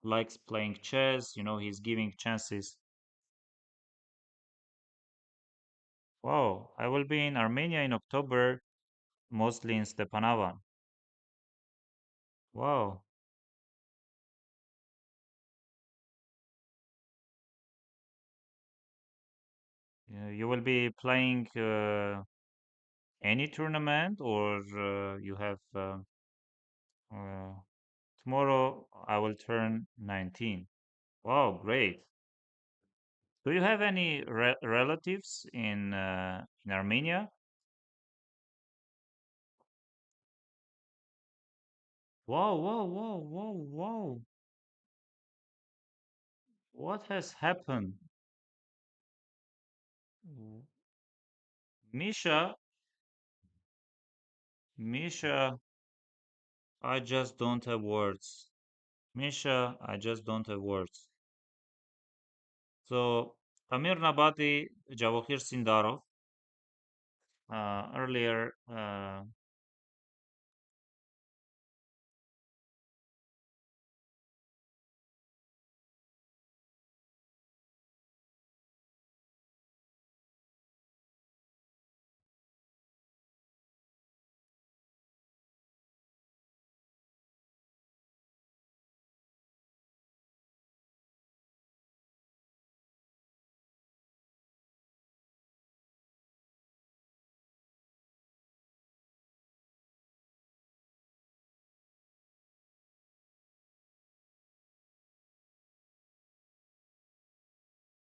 likes playing chess. You know, he's giving chances. Wow, I will be in Armenia in October, mostly in Stepanavan. Wow, you will be playing any tournament, or you have uh, tomorrow? I will turn 19. Wow, great. Do you have any relatives in Armenia? Whoa, whoa, whoa, whoa, whoa! What has happened? W- Misha, Misha, I just don't have words. Misha, I just don't have words. So, Amir Nabati, Jawahir Sindarov, earlier,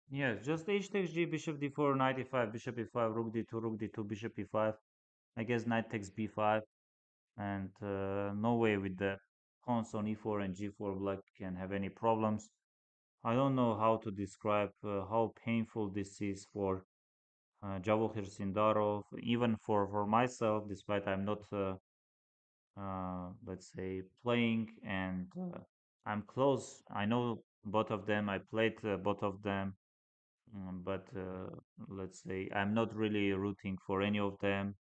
yes, just h takes g, bishop d4, knight e5, bishop e5, rook d2, rook d2, bishop e5. I guess knight takes b5, and no way with the pawns on e4 and g4 black can have any problems. I don't know how to describe how painful this is for Javohir Sindarov, even for myself, despite I'm not, let's say, playing and I'm close. I know both of them. I played both of them, but let's say I'm not really rooting for any of them.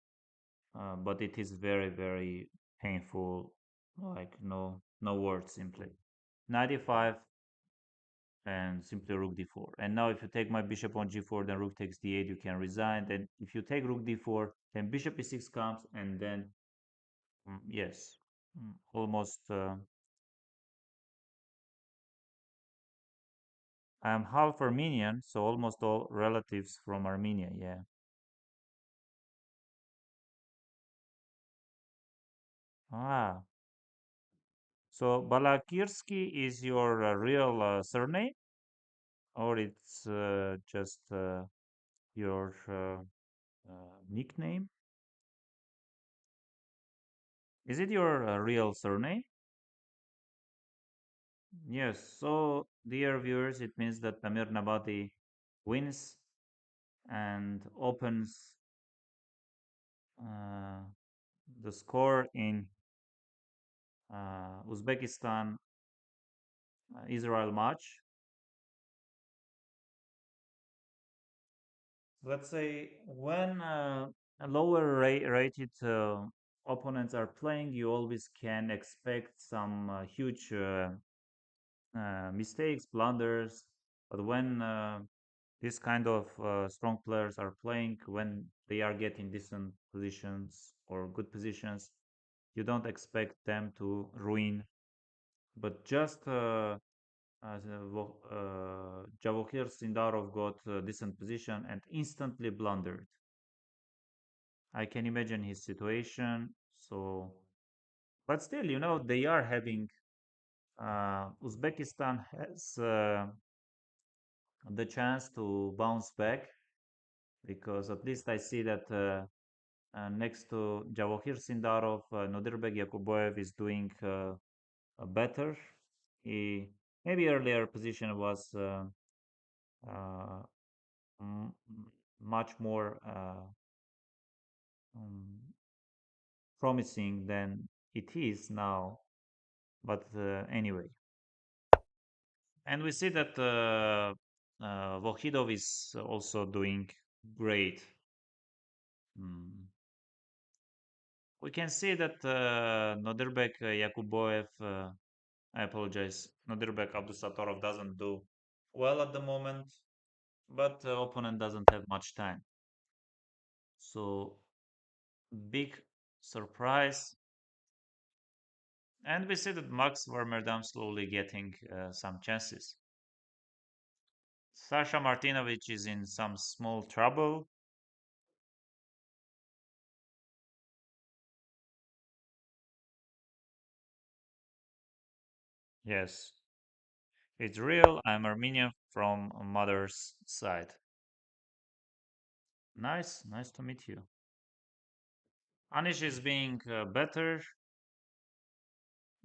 But it is very, very painful. Like no words simply. 95 and simply rook d4. And now if you take my bishop on g4, then rook takes d8, you can resign. Then if you take rook d4, then bishop e6 comes, and then yes, almost. I'm half Armenian, so almost all relatives from Armenia. Yeah. Ah, So Balakirski is your real surname, or it's just your nickname? Is it your real surname? Yes. So, dear viewers, it means that Tamir Nabati wins and opens uh, the score in Uzbekistan Israel match. Let's say when lower rated opponents are playing, you always can expect some huge mistakes, blunders. But when this kind of strong players are playing, when they are getting decent positions or good positions, you don't expect them to ruin. But just Javohir Sindarov got a decent position and instantly blundered. I can imagine his situation. So, but still, they are having. Uzbekistan has the chance to bounce back because at least I see that next to Javohir Sindarov, Nodirbek Yakuboev is doing better. He maybe earlier position was uh, m- much more um, promising than it is now. But anyway, and we see that Vohidov is also doing great. Mm. We can see that Nodirbek Yakuboev, I apologize, Nodirbek Abdusatorov doesn't do well at the moment, but the opponent doesn't have much time. So, big surprise. And we see that Max Vermerdam slowly getting some chances. Sasha Martinovic is in some small trouble. Yes, it's real. I'm Armenian from mother's side. Nice, nice to meet you. Anish is being better.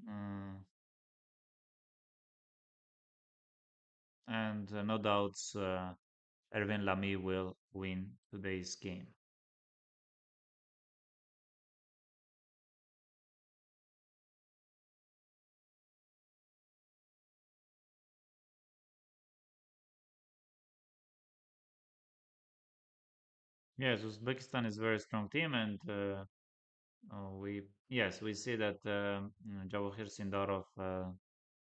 mm, and no doubts Erwin Lamy will win today's game. Yes, Uzbekistan is a very strong team, and we see that Javohir Sindarov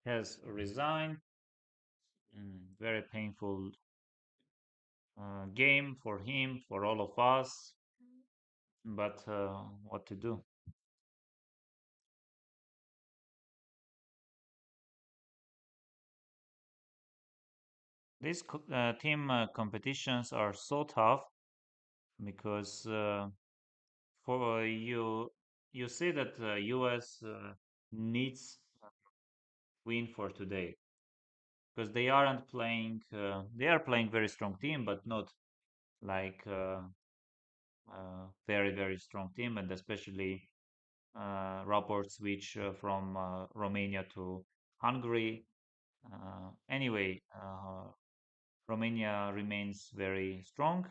has resigned. Very painful game for him, for all of us, but what to do? These team competitions are so tough because for you see that US needs win for today because they aren't playing they are playing very strong team but not like very strong team, and especially Rapport switch from Romania to Hungary. Anyway, Romania remains very strong,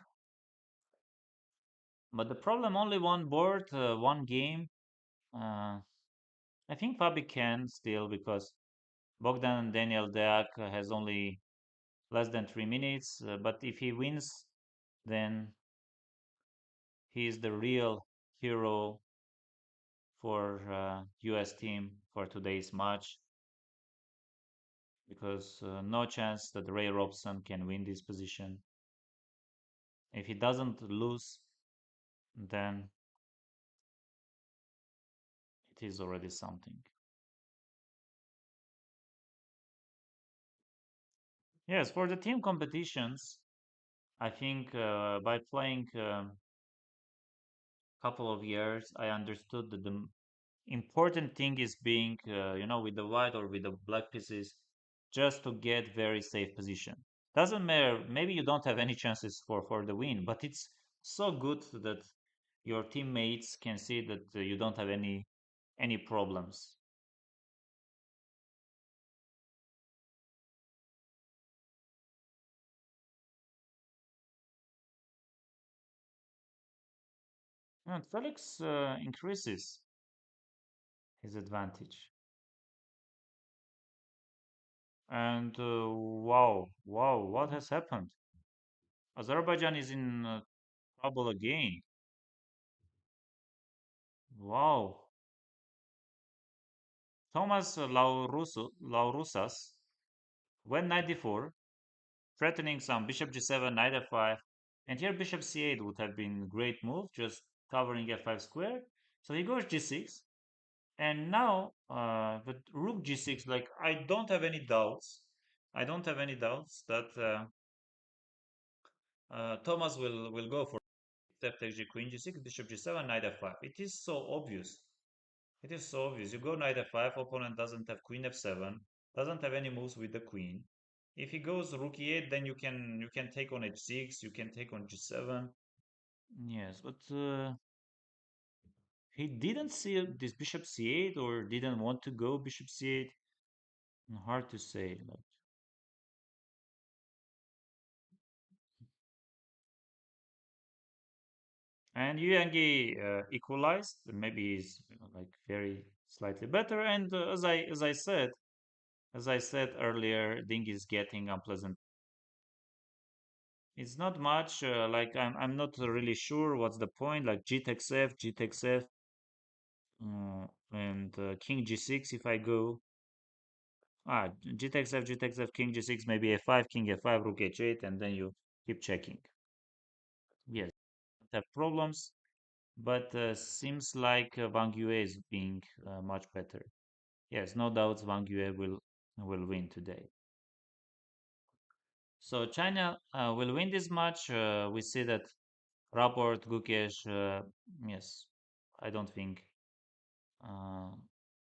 but the problem only one board, one game. uh, I think Fabi can still because Bogdan Daniel Deak has only less than 3 minutes. But if he wins, then he is the real hero for US team for today's match because no chance that Ray Robson can win this position. If he doesn't lose, then it is already something. Yes, for the team competitions, I think by playing couple of years, I understood that the important thing is being, with the white or with the black pieces, just to get very safe position. Doesn't matter. Maybe you don't have any chances for the win, but it's so good that your teammates can see that you don't have any problems. And Felix increases his advantage. And wow, wow, what has happened? Azerbaijan is in trouble again. Wow. Thomas Laurusas went 94, threatening some bishop g7, knight f5, and here bishop c8 would have been a great move, just covering f5 square. So he goes g6, and now with rook g6, like I don't have any doubts. I don't have any doubts that Thomas will go for f takes g, queen g6, bishop g7, knight f5. It is so obvious. It is so obvious. You go knight f5, opponent doesn't have queen f7, doesn't have any moves with the queen. If he goes rook e8, then you can take on h6, you can take on g7. Yes, but he didn't see this bishop c8 or didn't want to go bishop c8. Hard to say. Like, and Yuyangi equalized. Maybe is like very slightly better. And as I said earlier, Ding is getting unpleasant. It's not much. Like I'm not really sure what's the point. Like G takes F, G takes F, and King G6. If I go G takes F, G takes F, King G6, maybe F5, King F5, Rook H8, and then you keep checking. Yes, have problems, but seems like Wang Yue is being much better. Yes, no doubts Wang Yue will win today. So China will win this match. We see that Rapport, Gukesh, yes, I don't think uh,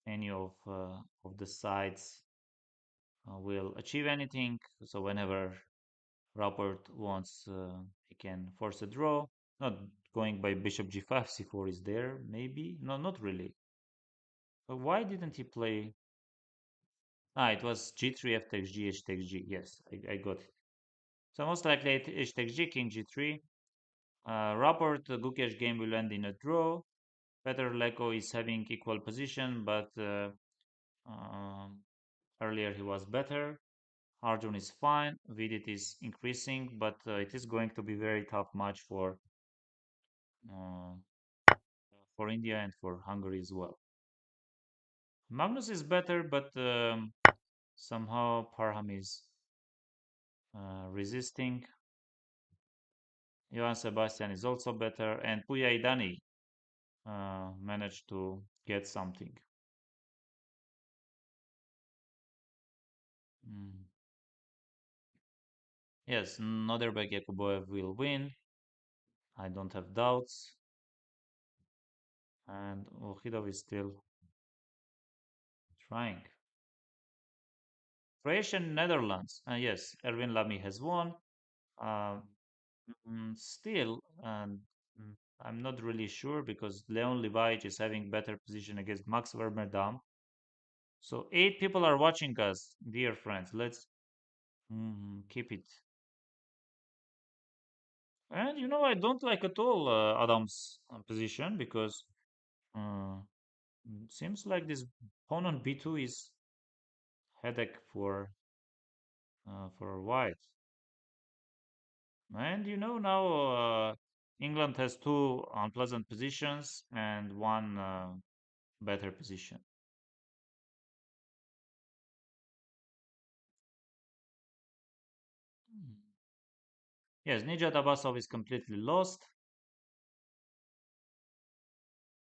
any of the sides will achieve anything. So whenever Rapport wants, he can force a draw. Not going by Bishop G5, C4 is there, maybe. No, not really. But why didn't he play? It was G3, F takes G, H takes G. Yes, I got it. So most likely H takes G, King G3. Rapport Gukesh game will end in a draw. Peter Leko is having equal position, but um, earlier he was better. Arjun is fine. Vidit is increasing, but it is going to be very tough match uh, for India and for Hungary as well. Magnus is better, but somehow Parham is resisting. Johan Sebastian is also better, and Puya Idani managed to get something. Mm. Yes, Noderbek Yakuboev will win. I don't have doubts. And Ohidov is still trying. Croatia and Netherlands. Yes, Erwin Lamy has won. Uh, Still, and mm, I'm not really sure because Leon Levaich is having better position against Max Vermerdam. So 8 people are watching us, dear friends. Let's keep it. And I don't like at all Adam's position because uh, it seems like this pawn on b2 is headache for white. And now England has two unpleasant positions and one better position. Yes, Nijat Abbasov is completely lost.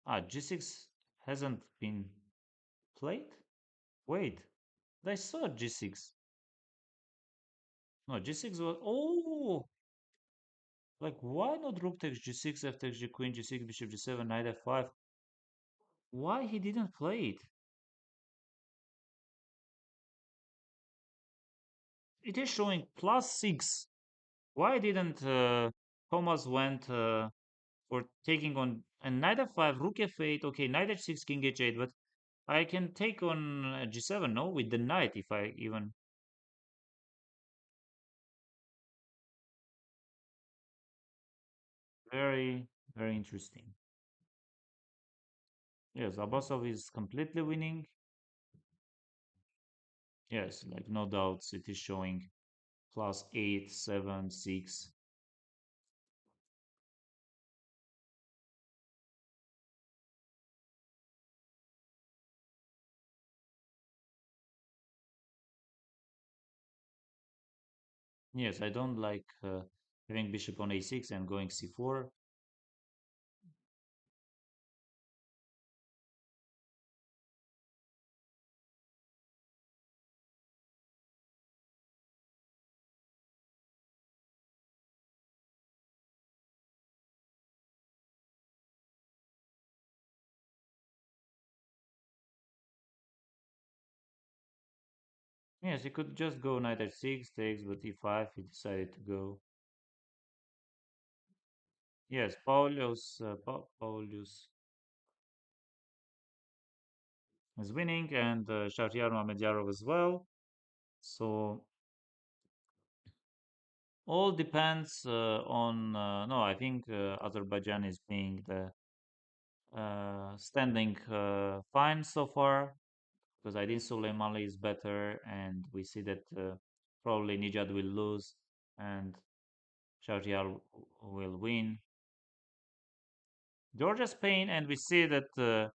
G6 hasn't been played? Wait, I saw G6. No, G6 was. Oh! Like, why not rook takes G6, F takes G, queen G6, bishop G7, knight F5? Why he didn't play it? It is showing +6. Why didn't Thomas went for taking on a knight f5, rook f8? Okay, knight h6, king h8, but I can take on g7, no, with the knight if I even. Very, very interesting. Yes, Abbasov is completely winning. Yes, like no doubts, it is showing +8, 7, 6. Yes, I don't like having bishop on a6 and going c4. Yes, he could just go knight h6, takes, but e5, he decided to go. Yes, Paulius is winning, and Shahryar Mamedjarov as well. So all depends on. No, I think Azerbaijan is being the standing fine so far because Aydin Soleimani is better, and we see that probably Nijad will lose and Shahryar will win. Georgia Spain, and we see that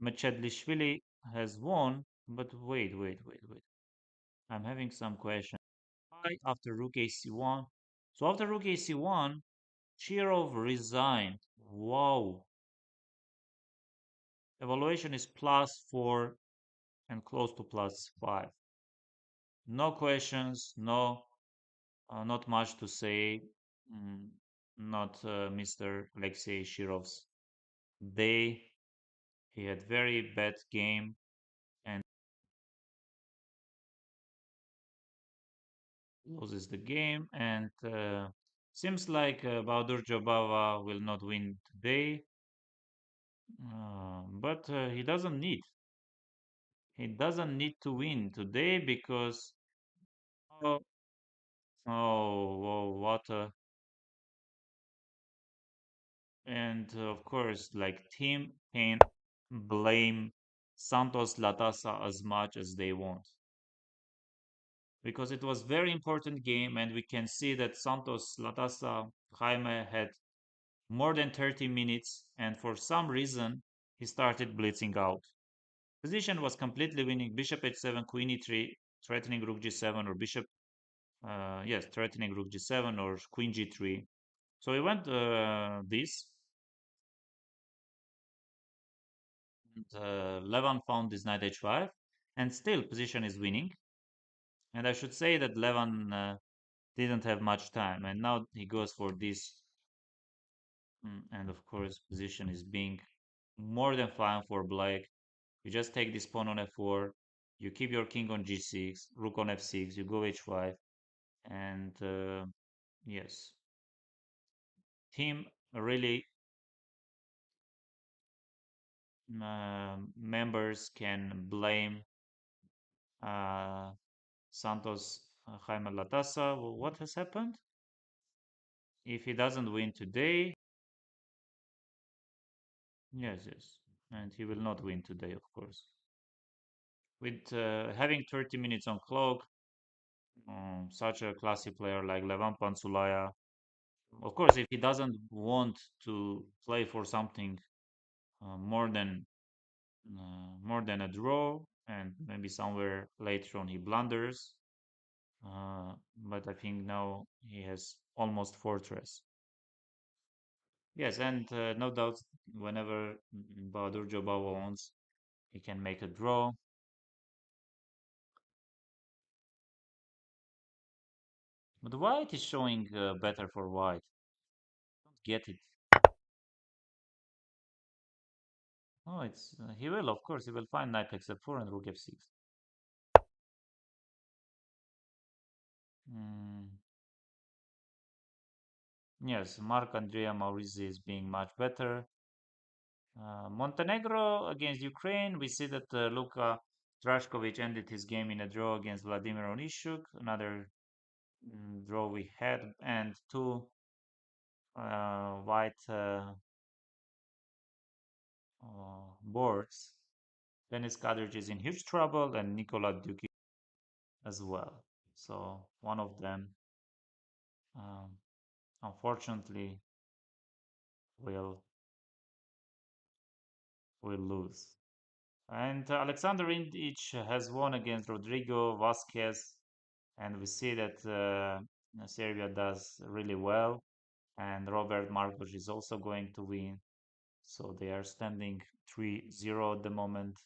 Mechedlishvili has won. But wait. I'm having some questions. Why after Rook AC1? So after Rook AC1, Chirov resigned. Wow. Evaluation is +4 and close to +5. No questions, no, not much to say. Mm, not Mr. Alexei Shirov's day. He had very bad game and loses the game. And seems like Bahadur Jobava will not win today. But he doesn't need. He doesn't need to win today because oh, oh, what a, and of course like team can blame Santos Latasa as much as they want because it was very important game and we can see that Santos Latasa Jaime had more than 30 minutes and for some reason he started blitzing out. Position was completely winning. Bishop h7, queen e3, threatening rook g7 or bishop, yes, threatening rook g7 or queen g3. So we went this. And, Levan found this knight h5, and still position is winning. And I should say that Levan didn't have much time, and now he goes for this. And of course, position is being more than fine for black. You just take this pawn on f4, you keep your king on g6, rook on f6, you go h5, and yes, team really members can blame uh, Santos Jaime Latasa. What has happened? If he doesn't win today, yes, and he will not win today, of course. With having 30 minutes on clock, such a classy player like Levan Pansulaya, of course, if he doesn't want to play for something more than a draw, and maybe somewhere later on he blunders, but I think now he has almost fortress. Yes, and no doubt, whenever Bahadur Jobawa wants, he can make a draw. But white is showing better for white. Don't get it. Oh, it's he will, of course, he will find knight takes f4 and rook f6. Mm, yes, Mark Andrea Maurizi is being much better. Montenegro against Ukraine, we see that Luka Draškovic ended his game in a draw against Vladimir Onishuk. Another draw we had, and two white boards. Dennis Kadric is in huge trouble, and Nikola Duki as well. So one of them, um, unfortunately, will will lose. And Alexander Indic has won against Rodrigo Vasquez, and we see that Serbia does really well, and Robert Markovic is also going to win. So they are standing 3-0 at the moment.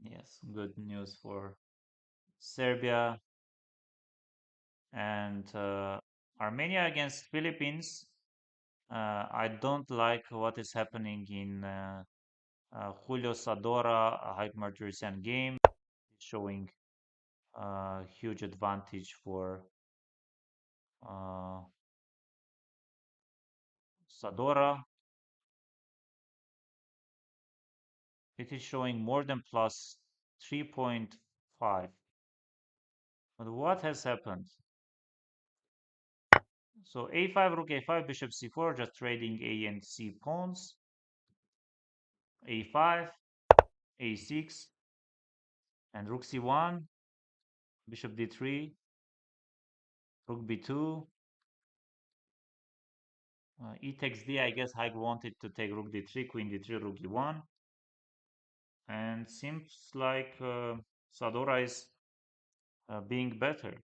Yes, good news for Serbia. And Armenia against Philippines. I don't like what is happening in Julio Sadora, a high Martirosian game, showing huge advantage for uh, Sadora. It is showing more than plus 3.5. But what has happened? So a5, rook a5, bishop c4, just trading a and c pawns. a5, a6, and rook c1, bishop d3, rook b2, e takes d. I guess Haig wanted to take rook d3, queen d3, rook e1. And seems like Sadora is being better.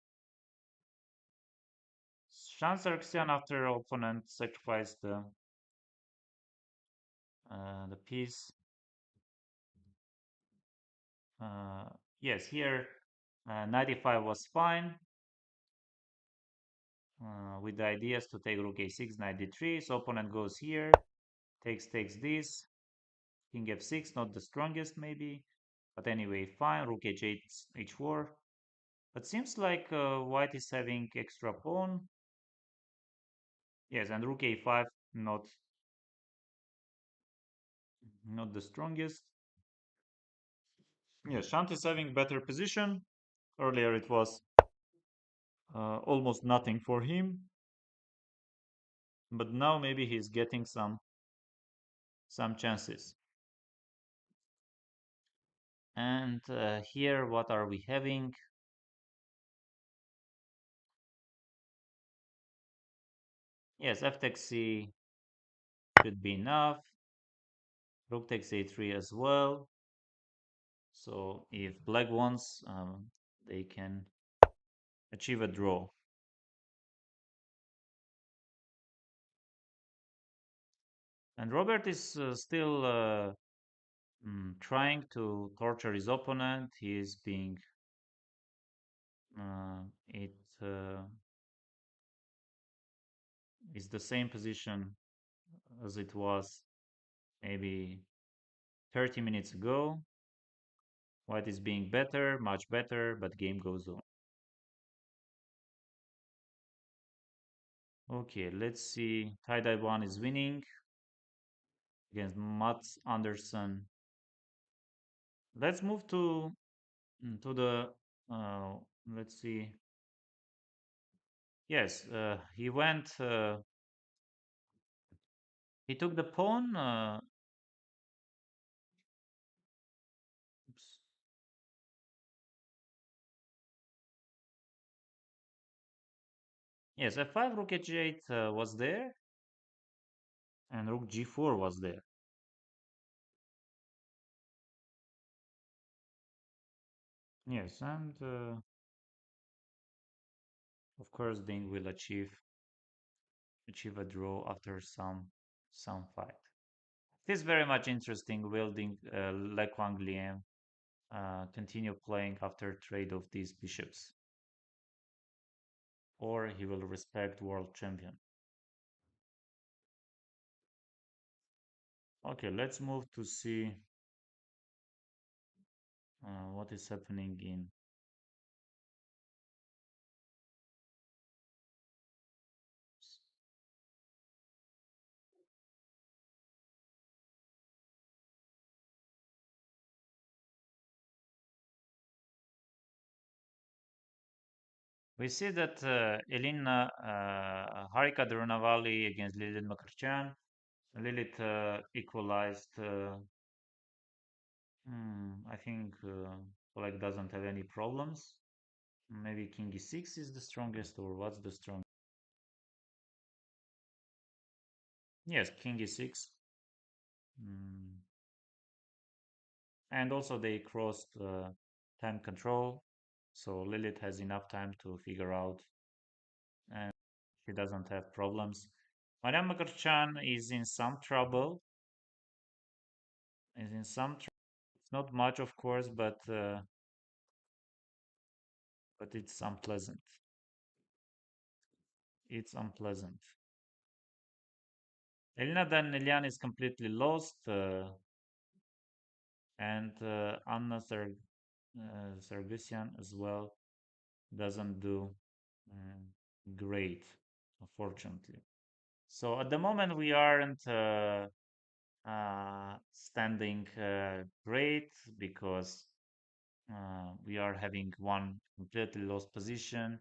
Shan Sargsyan, after opponent sacrificed the piece. Uh, yes, here 95 was fine. With the ideas to take rook a6, knight d3. So opponent goes here, takes this, king f6, not the strongest maybe, but anyway, fine. Rook h8, h4. But seems like white is having extra pawn. Yes, and rook a5, not the strongest. Yes, Shant is having better position. Earlier it was almost nothing for him, but now maybe he's getting some chances. And here, what are we having? Yes, f takes c should be enough. Rook takes a3 as well. So if black wants, they can achieve a draw. And Robert is still trying to torture his opponent. He is being it is the same position as it was maybe 30 minutes ago. White is being better, much better, but game goes on. Okay, let's see. Tie-dye one is winning against Mats Anderson. Let's move to the let's see. Yes, he went. He took the pawn. Oops. Yes, f5, rook h8 was there, and rook g4 was there. Yes, and of course, Ding will achieve a draw after some fight. It is very much interesting. Will Ding Le Quang Liem continue playing after trade of these bishops, or he will respect world champion. Okay, let's move to see what is happening in. We see that Elina Harika Drunavali against Lilith Makarchan. Lilith equalized. I think Oleg doesn't have any problems. Maybe King e6 is the strongest, or what's the strongest? Yes, King e6. Mm. And also they crossed time control, so Lilith has enough time to figure out, and she doesn't have problems. Madame Makarchan is in some trouble. Is in some. It's not much, of course, but it's unpleasant. It's unpleasant. Elena Danilian is completely lost, and Anna Sargsyan as well doesn't do great, unfortunately. So at the moment we aren't standing great because we are having one completely lost position,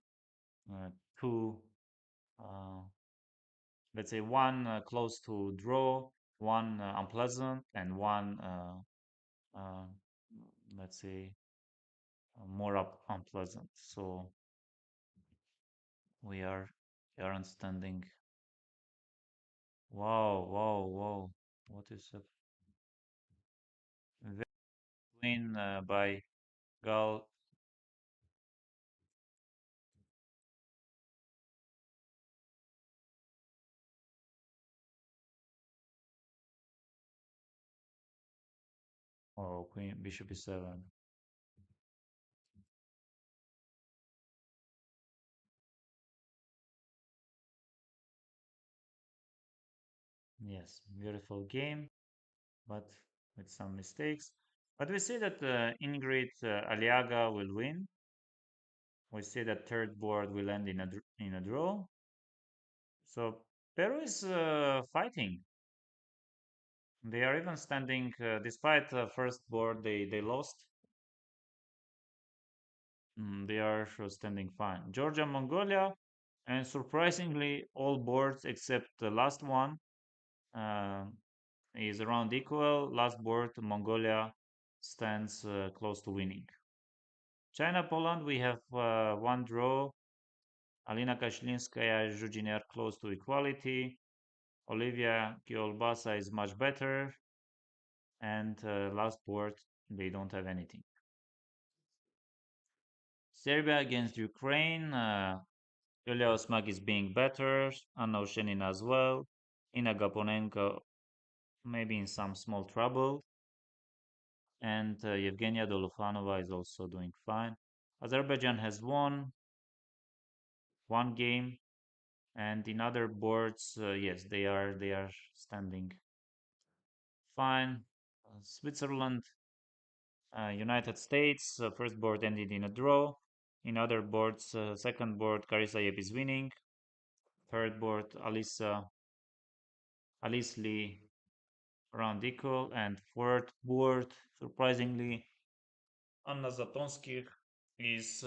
two, uh, let's say one close to draw, one unpleasant, and one, uh, let's say, more unpleasant. So we are we aren't standing. Wow, wow, wow! What is a win by Gal? Oh, Queen Bishop e7. Yes, beautiful game, but with some mistakes. But we see that Ingrid Aliaga will win. We see that third board will end in a draw. So Peru is fighting. They are even standing, despite first board they lost. They are standing fine. Georgia, Mongolia, and surprisingly, all boards except the last one uh, is around equal. Last board, Mongolia stands close to winning. China, Poland, we have one draw. Alina Kashlinskaya, Jujiner close to equality. Olivia Kiolbasa is much better. And last board, they don't have anything. Serbia against Ukraine. Yulia Osmak is being better. Anna Oshenina as well. Ina Gaponenko maybe in some small trouble. And Yevgenia Dolofanova is also doing fine. Azerbaijan has won one game, and in other boards, yes, they are standing fine. Switzerland, United States, first board ended in a draw. In other boards, second board, Karisayev is winning. Third board, Alice Lee around equal. And fourth board, surprisingly, Anna Zatonskih is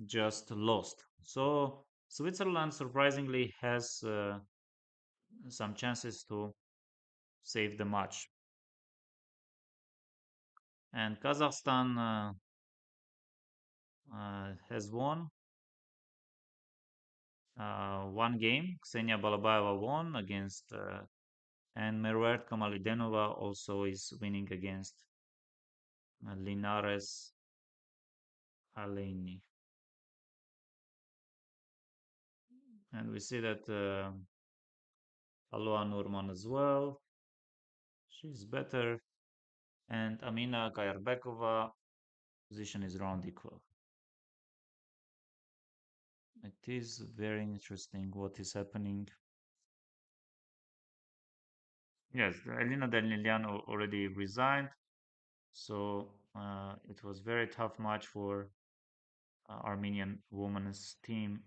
just lost. So Switzerland surprisingly has some chances to save the match. And Kazakhstan has won one game. Ksenia Balabaeva won against, and Meruert Kamalidenova also is winning against Linares Aleini. And we see that Aloa Nurman as well. She's better. And Amina Kayarbekova position is round equal. It is very interesting what is happening. Yes, Elena Danielian already resigned, so it was very tough match for Armenian women's team.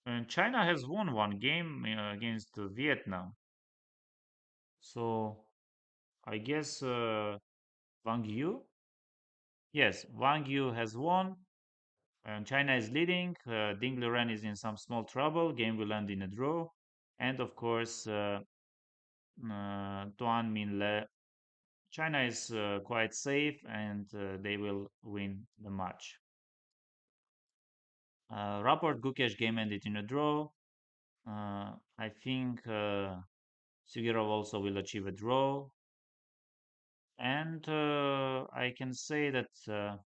And China has won one game against Vietnam, so I guess Wang Yu. Yes, Wang Yu has won, and China is leading. Ding Liren is in some small trouble. Game will end in a draw, and of course, Tuan Minle. China is quite safe, and they will win the match. Rapport Gukesh game ended in a draw. I think Sugirov also will achieve a draw, and I can say that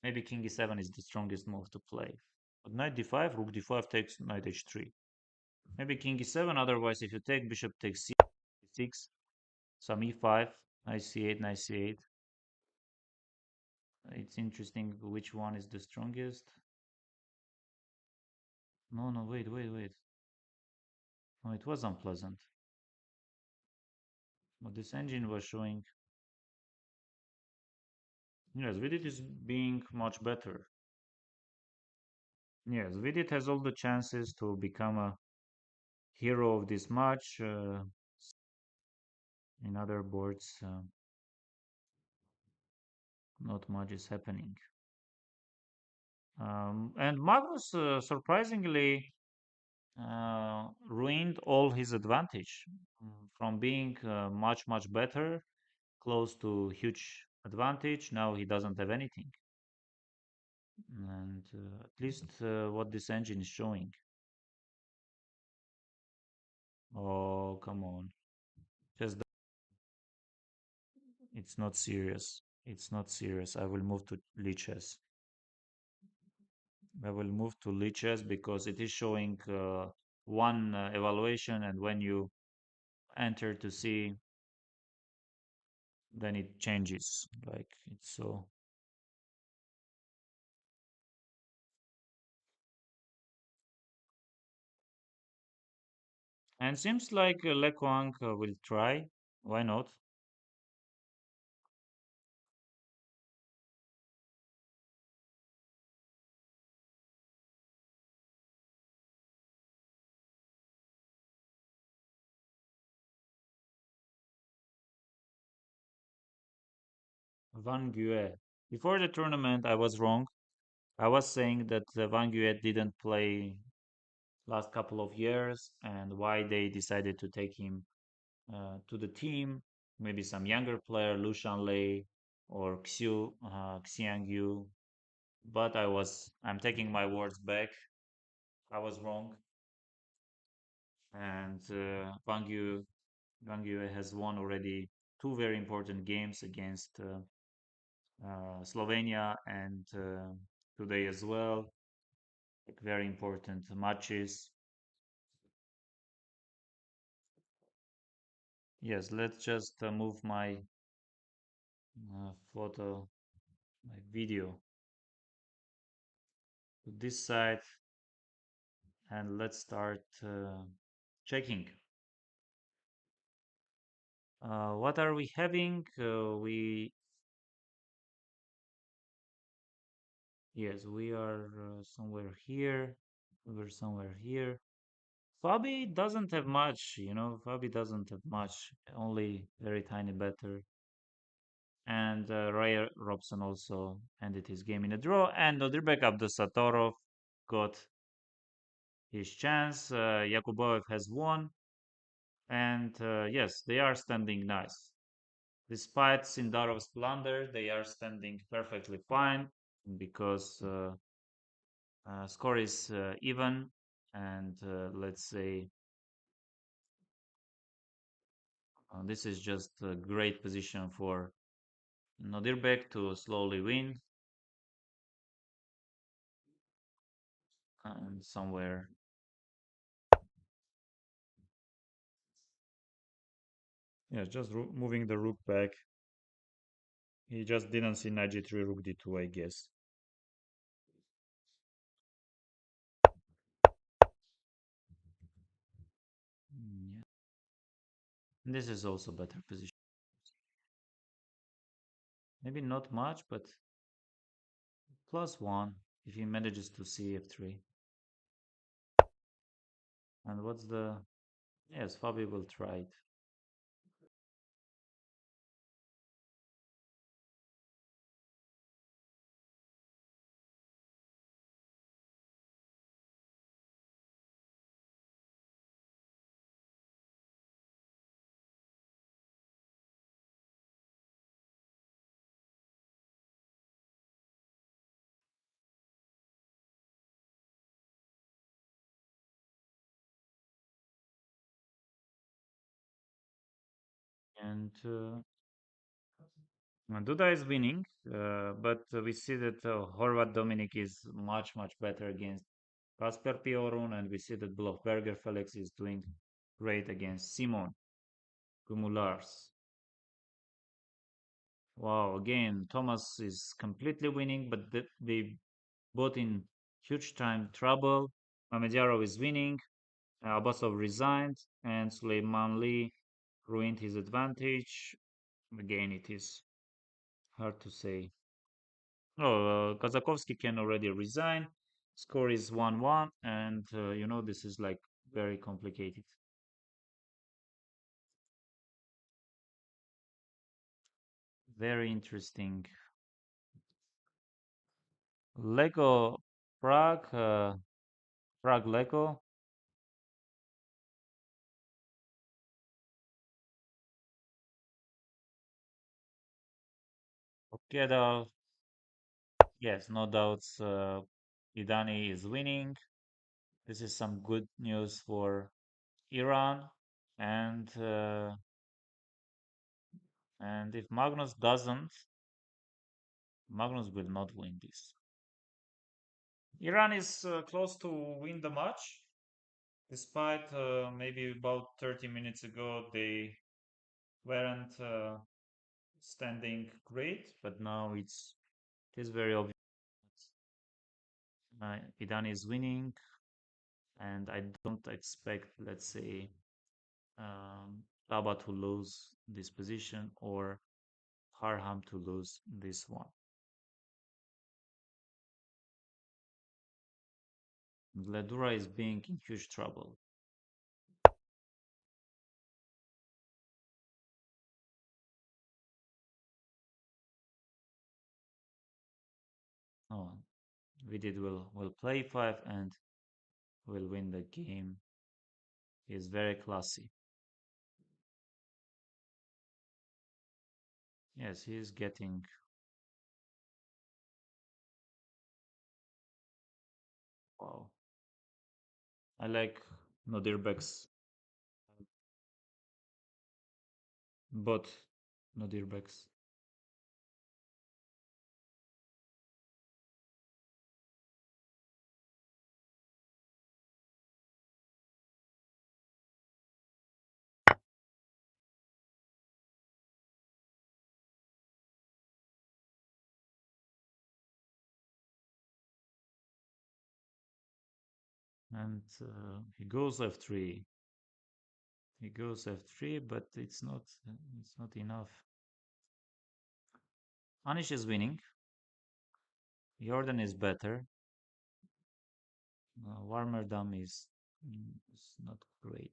maybe King e7 is the strongest move to play. But knight d5, rook d5 takes knight h3. Maybe king e7, otherwise if you take bishop takes c6, some e5, knight c8, knight c8. It's interesting which one is the strongest. No, no, wait. No, it was unpleasant. But this engine was showing. Yes, Vidit is being much better. Yes, Vidit has all the chances to become a hero of this match. In other boards, not much is happening. And Magnus surprisingly ruined all his advantage from being much better, close to huge advantage. Now he doesn't have anything, and at least what this engine is showing. Oh, come on, just it's not serious. It's not serious. I will move to lichess. I will move to lichess because it is showing one evaluation, and when you enter to see, then it changes. Like it's so. And seems like Le Quang will try. Why not? Van Gue. Before the tournament, I was wrong. I was saying that Van Gue didn't play last couple of years, and why they decided to take him to the team. Maybe some younger player, Lu Shanlei or Xiang Yu. But I'm taking my words back. I was wrong. And Wang Yue has won already two very important games against Slovenia and today as well. Like very important matches. Yes, let's just move my photo, my video to this side, and let's start checking. What are we having? Yes, we are somewhere here. We're somewhere here. Fabi doesn't have much, Fabi doesn't have much, only very tiny better. And Ray Robson also ended his game in a draw. And Nodirbek Abdusatorov got his chance. Yakuboev has won. And yes, they are standing nice. Despite Sindarov's blunder, they are standing perfectly fine because score is even. And let's say this is just a great position for Nodirbek to slowly win and somewhere. Yeah, just moving the rook back. He just didn't see knight g3, rook d2, I guess. Mm, yeah. This is also better position. Maybe not much, but +1 if he manages to see f3. And what's the... Yes, Fabi will try it. And Duda is winning, but we see that Horvat Dominik is much, much better against Kasper Piorun, and we see that Blofberger Felix is doing great against Simon Gumulars. Wow, again, Thomas is completely winning, but they both in huge time trouble. Ahmediyarov is winning, Abbasov resigned, and Suleimanli ruined his advantage. Again, it is hard to say. Oh, Kazakovsky can already resign. Score is 1-1, and this is like very complicated. Very interesting. Lego Prague, Prague Lego. Okeda, yes, no doubts. Idani is winning. This is some good news for Iran, and if Magnus doesn't, Magnus will not win this. Iran is close to win the match, despite maybe about 30 minutes ago they weren't standing great, but now it is very obvious Iran is winning, and I don't expect, let's say, Laba to lose this position or Harham to lose this one. Gledura is being in huge trouble. Oh, Vidit will play 5 and will win the game. He is very classy. Yes, he is getting... Wow. I like Nodirbek's bot. Nodirbek's. And he goes f3. He goes f3, but it's not enough. Anish is winning. Jordan is better. Warmerdam is not great.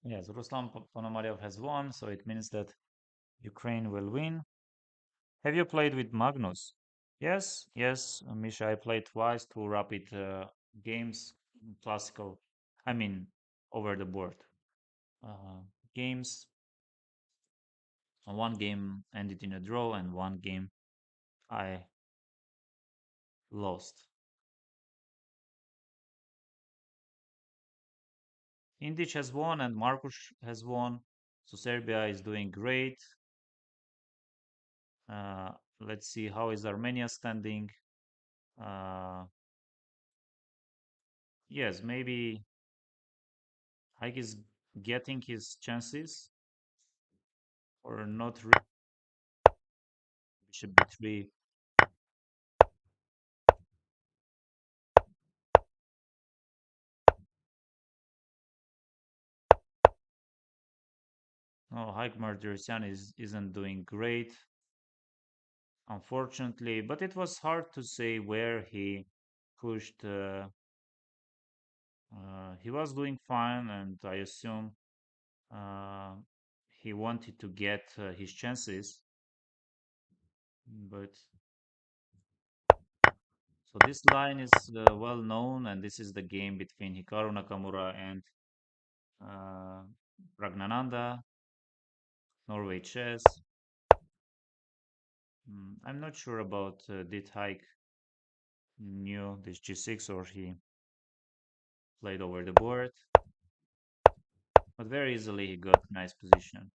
Yes, Ruslan Ponomarev has won, so it means that Ukraine will win. Have you played with Magnus? Yes, yes, Misha, I played twice, two rapid games, classical, I mean, over the board uh, games. One game ended in a draw, and one game I lost. Indic has won, and Markus has won, so Serbia is doing great. Uh, let's see how is Armenia standing. Uh, Yes, maybe Hike is getting his chances or not really. Bishop b3. No, Hike Martirosyan isn't doing great, unfortunately, but it was hard to say where he pushed. He was doing fine, and I assume uh, he wanted to get his chances. But so this line is well known, and this is the game between Hikaru Nakamura and uh, Pragnananda, Norway chess. I'm not sure about did Hike knew this g6 or he played over the board, but very easily he got nice position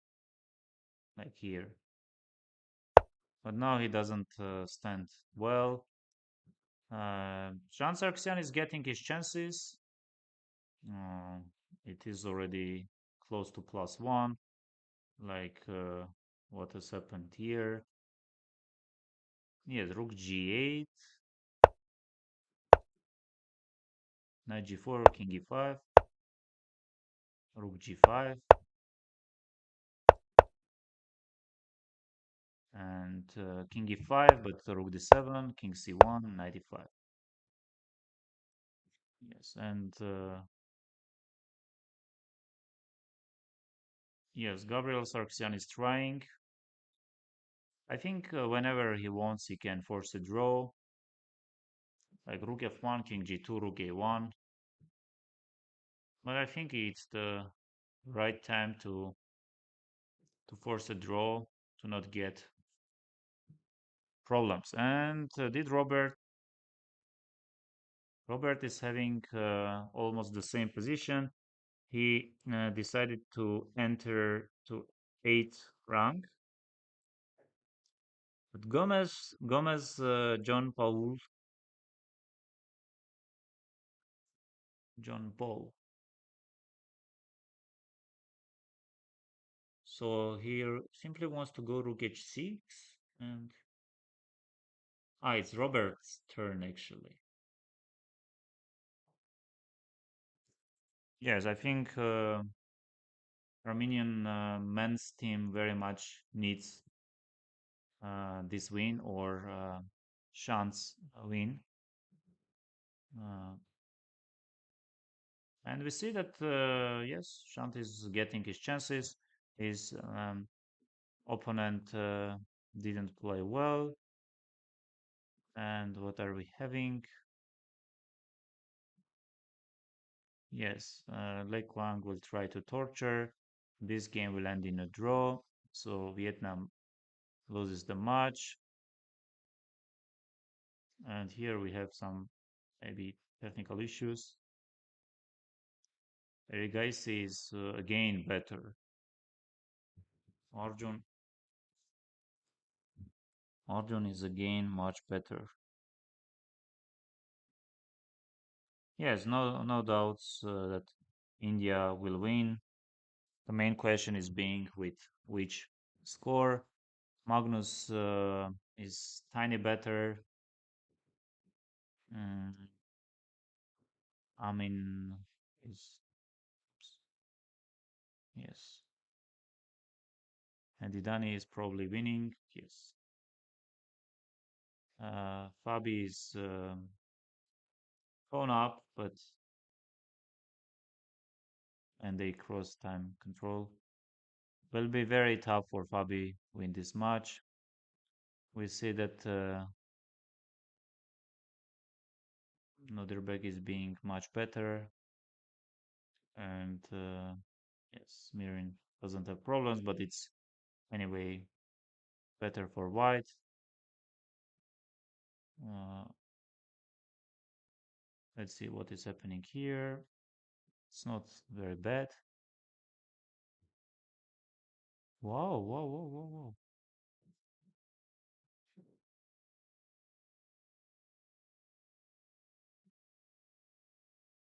like here. But now he doesn't stand well. Jean Sarkisian is getting his chances. Uh, it is already close to +1, like what has happened here. Yes, rook g8, knight g4, king e5, rook g5, and king e5, but rook d7, king c1, knight e5. Yes, and yes, Gabriel Sarkisian is trying. I think whenever he wants, he can force a draw, like rook f1, king g2, rook a1. But I think it's the right time to force a draw to not get problems. And did Robert? Robert is having almost the same position. He decided to enter to 8th rank. But Gomez, John Paul. So here simply wants to go rook h6 and it's Robert's turn actually. Yes, I think Armenian men's team very much needs this win or chance win. Uh, and we see that yes, Shant is getting his chances. His opponent didn't play well. And what are we having? Yes, Lei Kwang will try to torture. This game will end in a draw. So Vietnam loses the match. And here we have some maybe technical issues. Erigaisi is again better. Arjun Arjun is again much better. Yes, no doubts that India will win. The main question is being with which score. Magnus is tiny better. Mm, I mean, is yes, and Didani is probably winning. Yes, Fabi is phone up, but and they cross time control. Will be very tough for Fabi win this match. We see that Noderberg is being much better, and yes, Mirin doesn't have problems, but it's anyway better for White. Uh, let's see what is happening here. It's not very bad. Wow, wow, wow, wow, wow.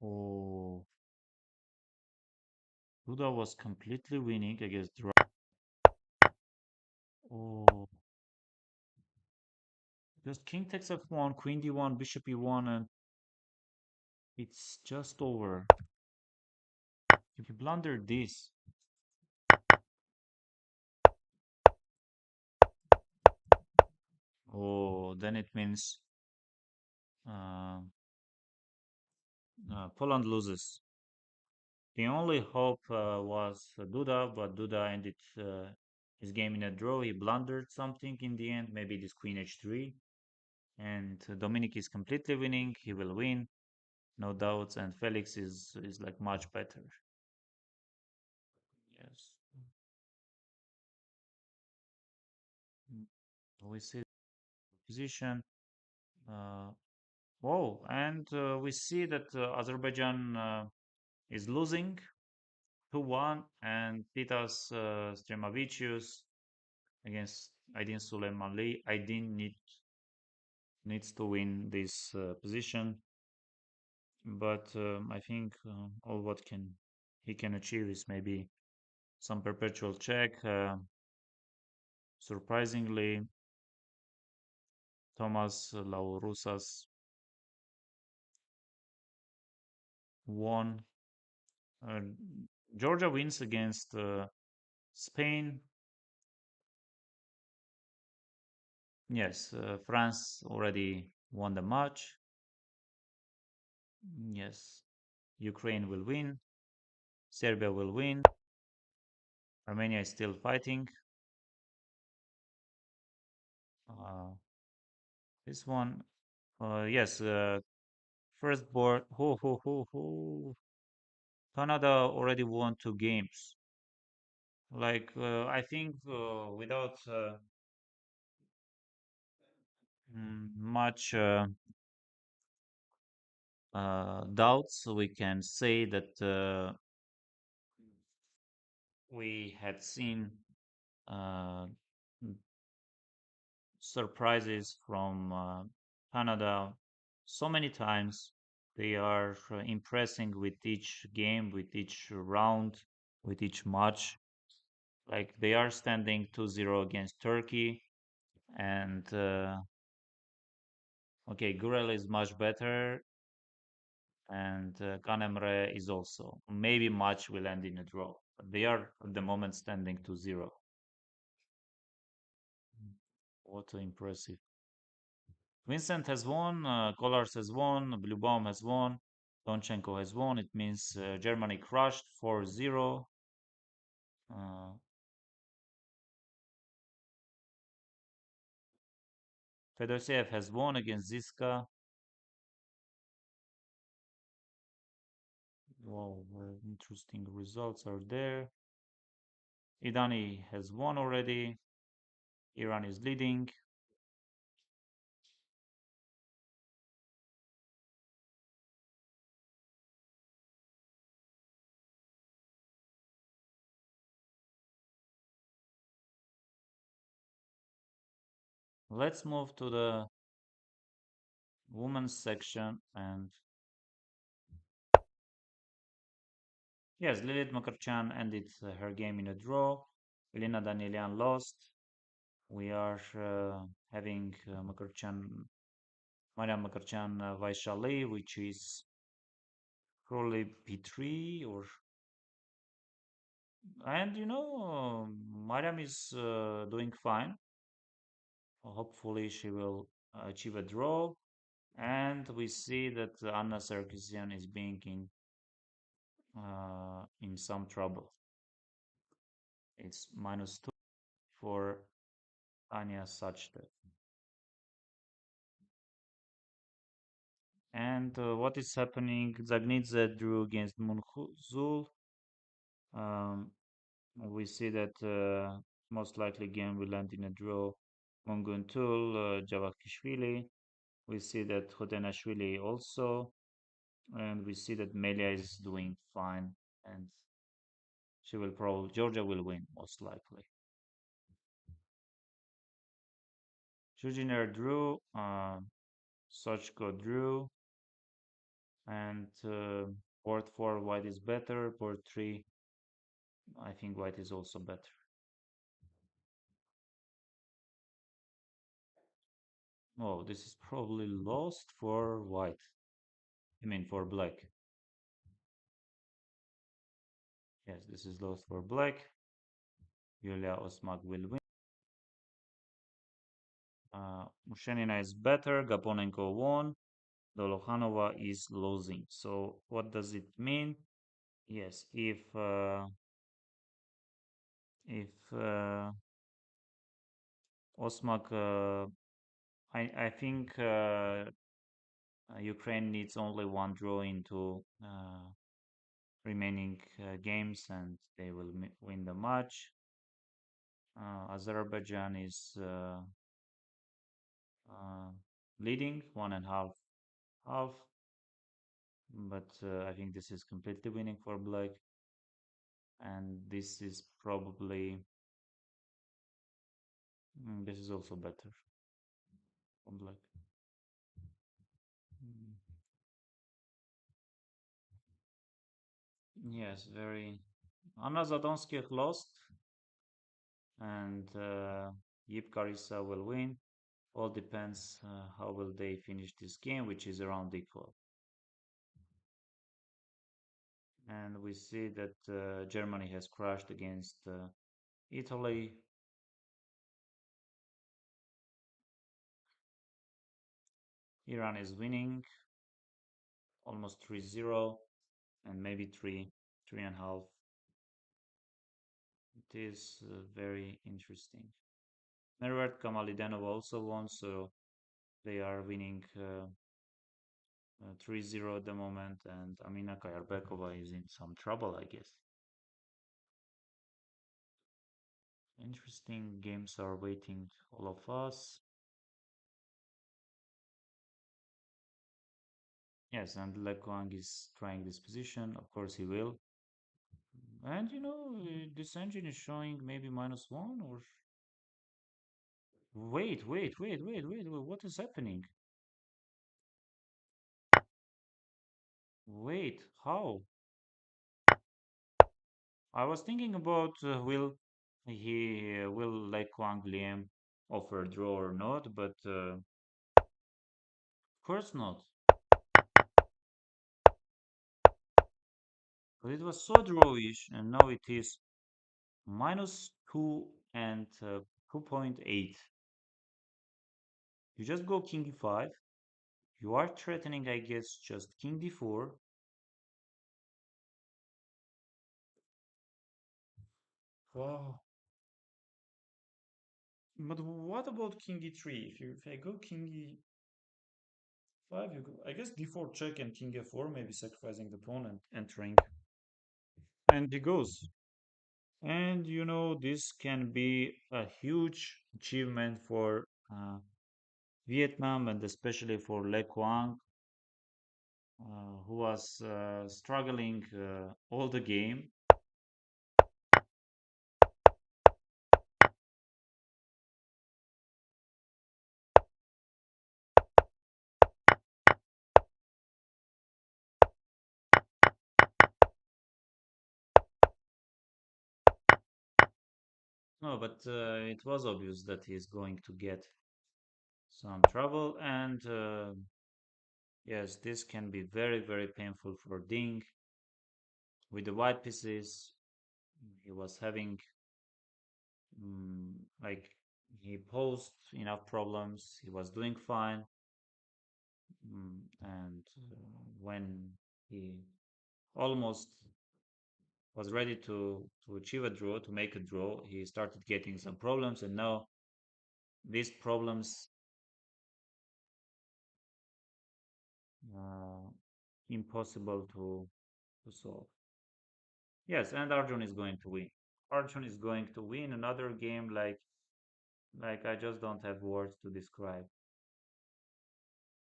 Oh, Duda was completely winning against Oh, just king takes f1, queen d1, bishop e1, and it's just over. If you blunder this, oh, then it means uh, Poland loses. The only hope was Duda, but Duda ended his game in a draw. He blundered something in the end, maybe this queen h3. And Dominic is completely winning. He will win, no doubts. And Felix is like much better. Yes. Mm, we see position. Uh, Whoa, and we see that Azerbaijan is losing 2-1, and Titas Stremavicius against Aydin Suleimanli. Aydin needs to win this position, but I think all what can he can achieve is maybe some perpetual check. Surprisingly, Thomas Laurusas won. Uh, Georgia wins against Spain. Yes, France already won the match. Yes, Ukraine will win. Serbia will win. Armenia is still fighting. Uh, this one, yes, first board. Canada already won 2 games. Like I think without much doubts, we can say that we had seen uh, surprises from Canada so many times. They are impressing with each game, with each round, with each match. Like they are standing 2-0 against Turkey, and okay, Gurel is much better, and Kanemre is also. Maybe match will end in a draw, but they are at the moment standing 2-0. What impressive. Vincent has won, Kollars has won, Bluebaum has won, Donchenko has won. It means Germany crushed 4-0. Uh, Fedoseev has won against Ziska. Wow, very interesting results are there. Idani has won already. Iran is leading. Let's move to the women's section. And yes, Lilith Makarchan ended her game in a draw. Elena Danielian lost. We are having Mariam Makarchan Vaishali, which is probably P3 or. And Mariam is doing fine. Hopefully, she will achieve a draw. And we see that Anna Sarkisian is being in some trouble. It's -2 for Anya Sachdev. And what is happening? Zagnidze drew against Munhuzul. Um, we see that most likely game will end in a draw. Monguntul, Javakishvili. We see that Hotenashvili also. And we see that Melia is doing fine. And Georgia will win, most likely. Jujiner drew. Sochko drew. And board 4 white is better. Board 3, I think white is also better. Oh, this is probably lost for white. I mean for black. Yes, this is lost for black. Yulia Osmak will win. Mushenina is better. Gaponenko won. Dolokhanova is losing. So what does it mean? Yes, if Osmak, I think Ukraine needs only one draw into remaining games and they will win the match. Azerbaijan is uh, leading 1.5, but I think this is completely winning for black, and this is probably this is also better for black. Mm. Yes, very. Anna Zadonskih lost, and Yip Karisa will win. All depends how will they finish this game, which is around equal. And we see that Germany has crashed against Italy. Iran is winning almost 3-0 and maybe 3.5. It is very interesting. Mervat Kamalidenov also won, so they are winning 3-0 at the moment, and Amina Kayarbekova is in some trouble, I guess. Interesting games are waiting all of us. Yes, and Le Quang is trying this position. Of course, he will. And this engine is showing maybe -1 or. Wait. What is happening? Wait, how? I was thinking about will Le Quang Liem offer draw or not, but of course not. But it was so drawish, and now it is -2 and 2.8. You just go king e5. You are threatening, I guess, just king d4. Wow. But what about king e3? If I go king e5, you go, I guess d4 check and king f4, maybe sacrificing the pawn and entering. And he goes. And this can be a huge achievement for Vietnam and especially for Le Quang, who was struggling all the game. No, but it was obvious that he's going to get some trouble, and yes, this can be very, very painful for Ding. With the white pieces, he was having like he posed enough problems. He was doing fine, and when he almost was ready to achieve a draw, to make a draw, he started getting some problems, and now these problems uh, impossible to solve. Yes, and Arjun is going to win. Arjun is going to win another game like I just don't have words to describe.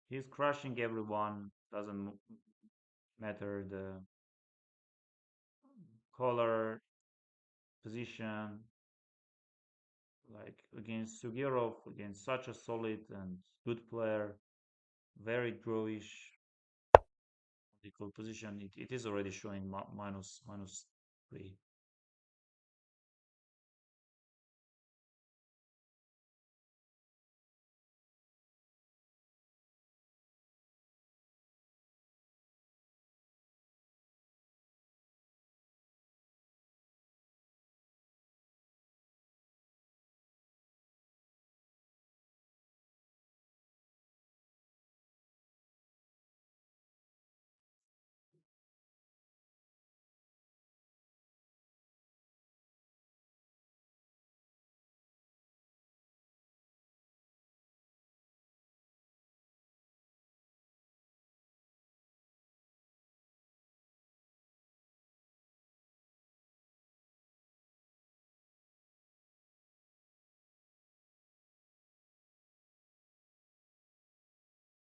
He's crushing everyone. Doesn't matter the color, position. Like against Sugirov, against such a solid and good player, very drawish. equal position. It is already showing minus 3.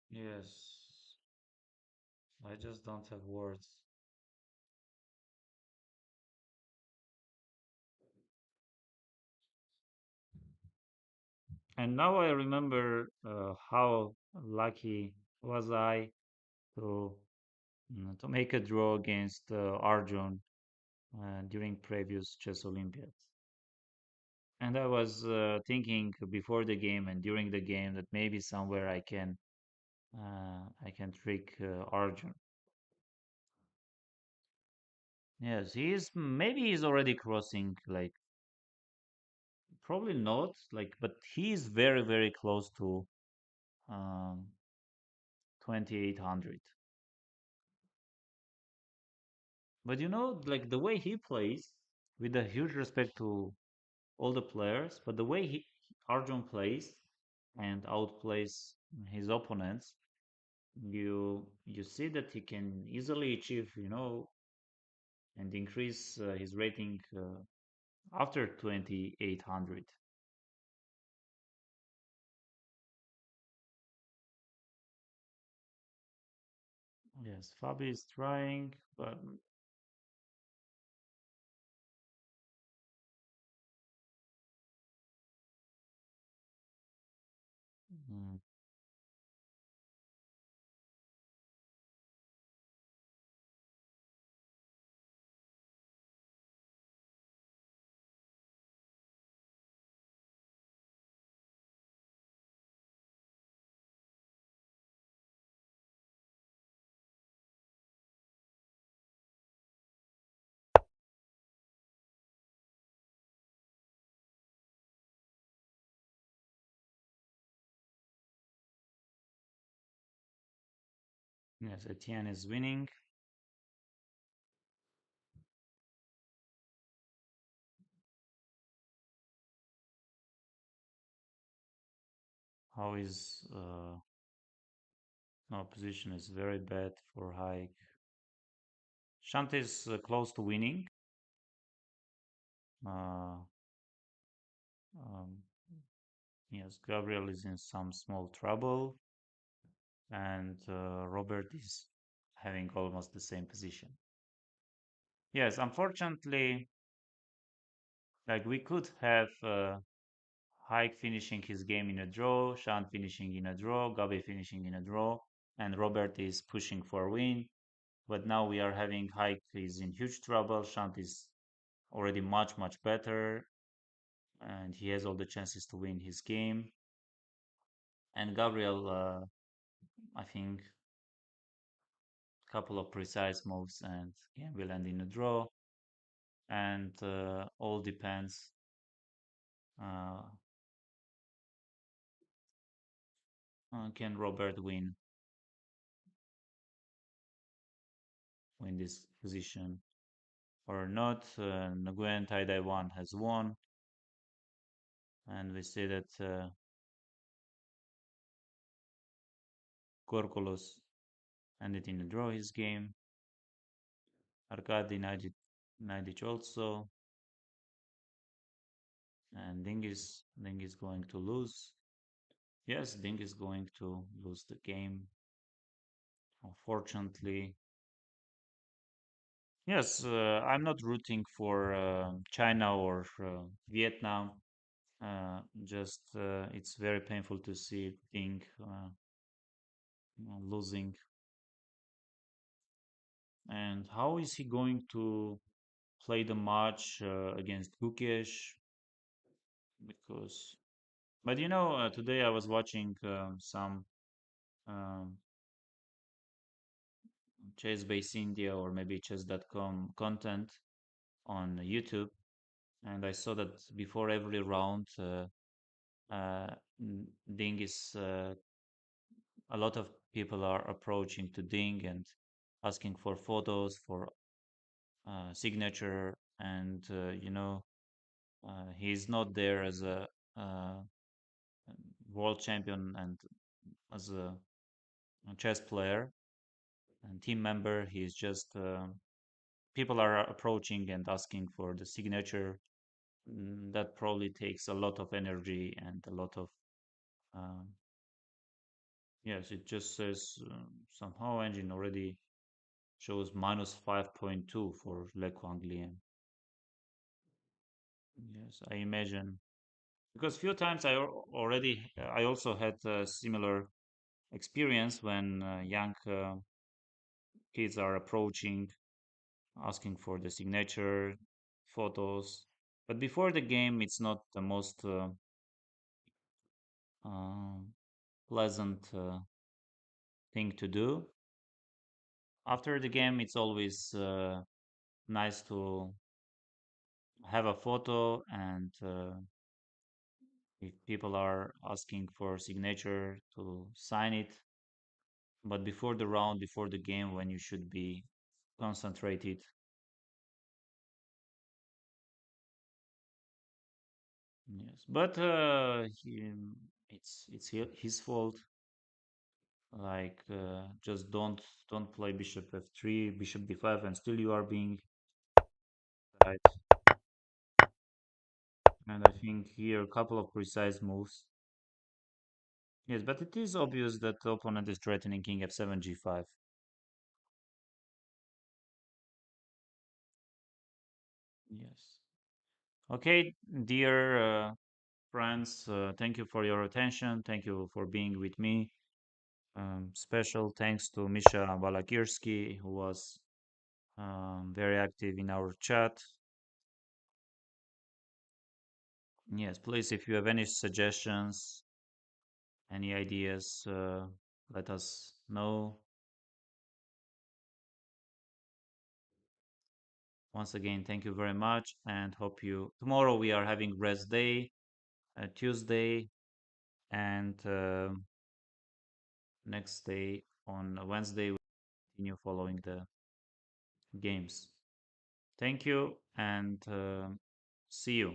Yes, I just don't have words. And now I remember how lucky was I to to make a draw against Arjun during previous chess Olympiads. And I was thinking before the game and during the game that maybe somewhere I can trick Arjun. Yes, maybe he's already crossing, like probably not, like, but he's very close to um 2800. But like the way he plays, with a huge respect to all the players, but the way Arjun plays and outplays his opponents, you see that he can easily achieve, and increase his rating after 2800. Yes, Fabi is trying, but mm, yes, Etienne is winning. How is no position is very bad for high. Shant is close to winning. Uh, um, yes, Gabriel is in some small trouble, and Robert is having almost the same position. Yes, unfortunately, like we could have Hike finishing his game in a draw, Shant finishing in a draw, Gabi finishing in a draw, and Robert is pushing for a win. But now we are having Hike is in huge trouble. Shant is already much better, and he has all the chances to win his game. And Gabriel, I think, a couple of precise moves and game will end in a draw. And all depends. Uh, can Robert win this position or not? Nguyen Tai 1 has won, and we see that Korkolos ended in a draw his game. Arkady Naidic also, and Ding is going to lose. Yes, Ding is going to lose the game, unfortunately. Yes, I'm not rooting for China or Vietnam. Just it's very painful to see Ding losing. And how is he going to play the match against Gukesh? Because, but today I was watching some um, chess base India or maybe chess.com content on YouTube, and I saw that before every round, uh, Ding is a lot of people are approaching to Ding and asking for photos, for signature, and he's not there as a uh, world champion and as a chess player and team member. He's just people are approaching and asking for the signature. That probably takes a lot of energy and a lot of um, yes. It just says somehow engine already shows minus 5.2 for Le Quanglian. Yes, I imagine because few times I also had a similar experience when young kids are approaching, asking for the signature photos. But before the game, it's not the most uh, pleasant thing to do. After the game, it's always nice to have a photo, and if people are asking for signature to sign it. But before the round, before the game, when you should be concentrated. Yes, but his fault. Like just don't play bishop f3, bishop d5, and still you are being right. And I think here a couple of precise moves. Yes, but it is obvious that the opponent is threatening king f7 g5. Yes. Okay, dear friends, thank you for your attention. Thank you for being with me. Special thanks to Misha Balakirski, who was very active in our chat. Yes, please, if you have any suggestions, any ideas, let us know. Once again, thank you very much and hope you. Tomorrow we are having rest day, Tuesday, and next day on Wednesday we continue following the games. Thank you and see you.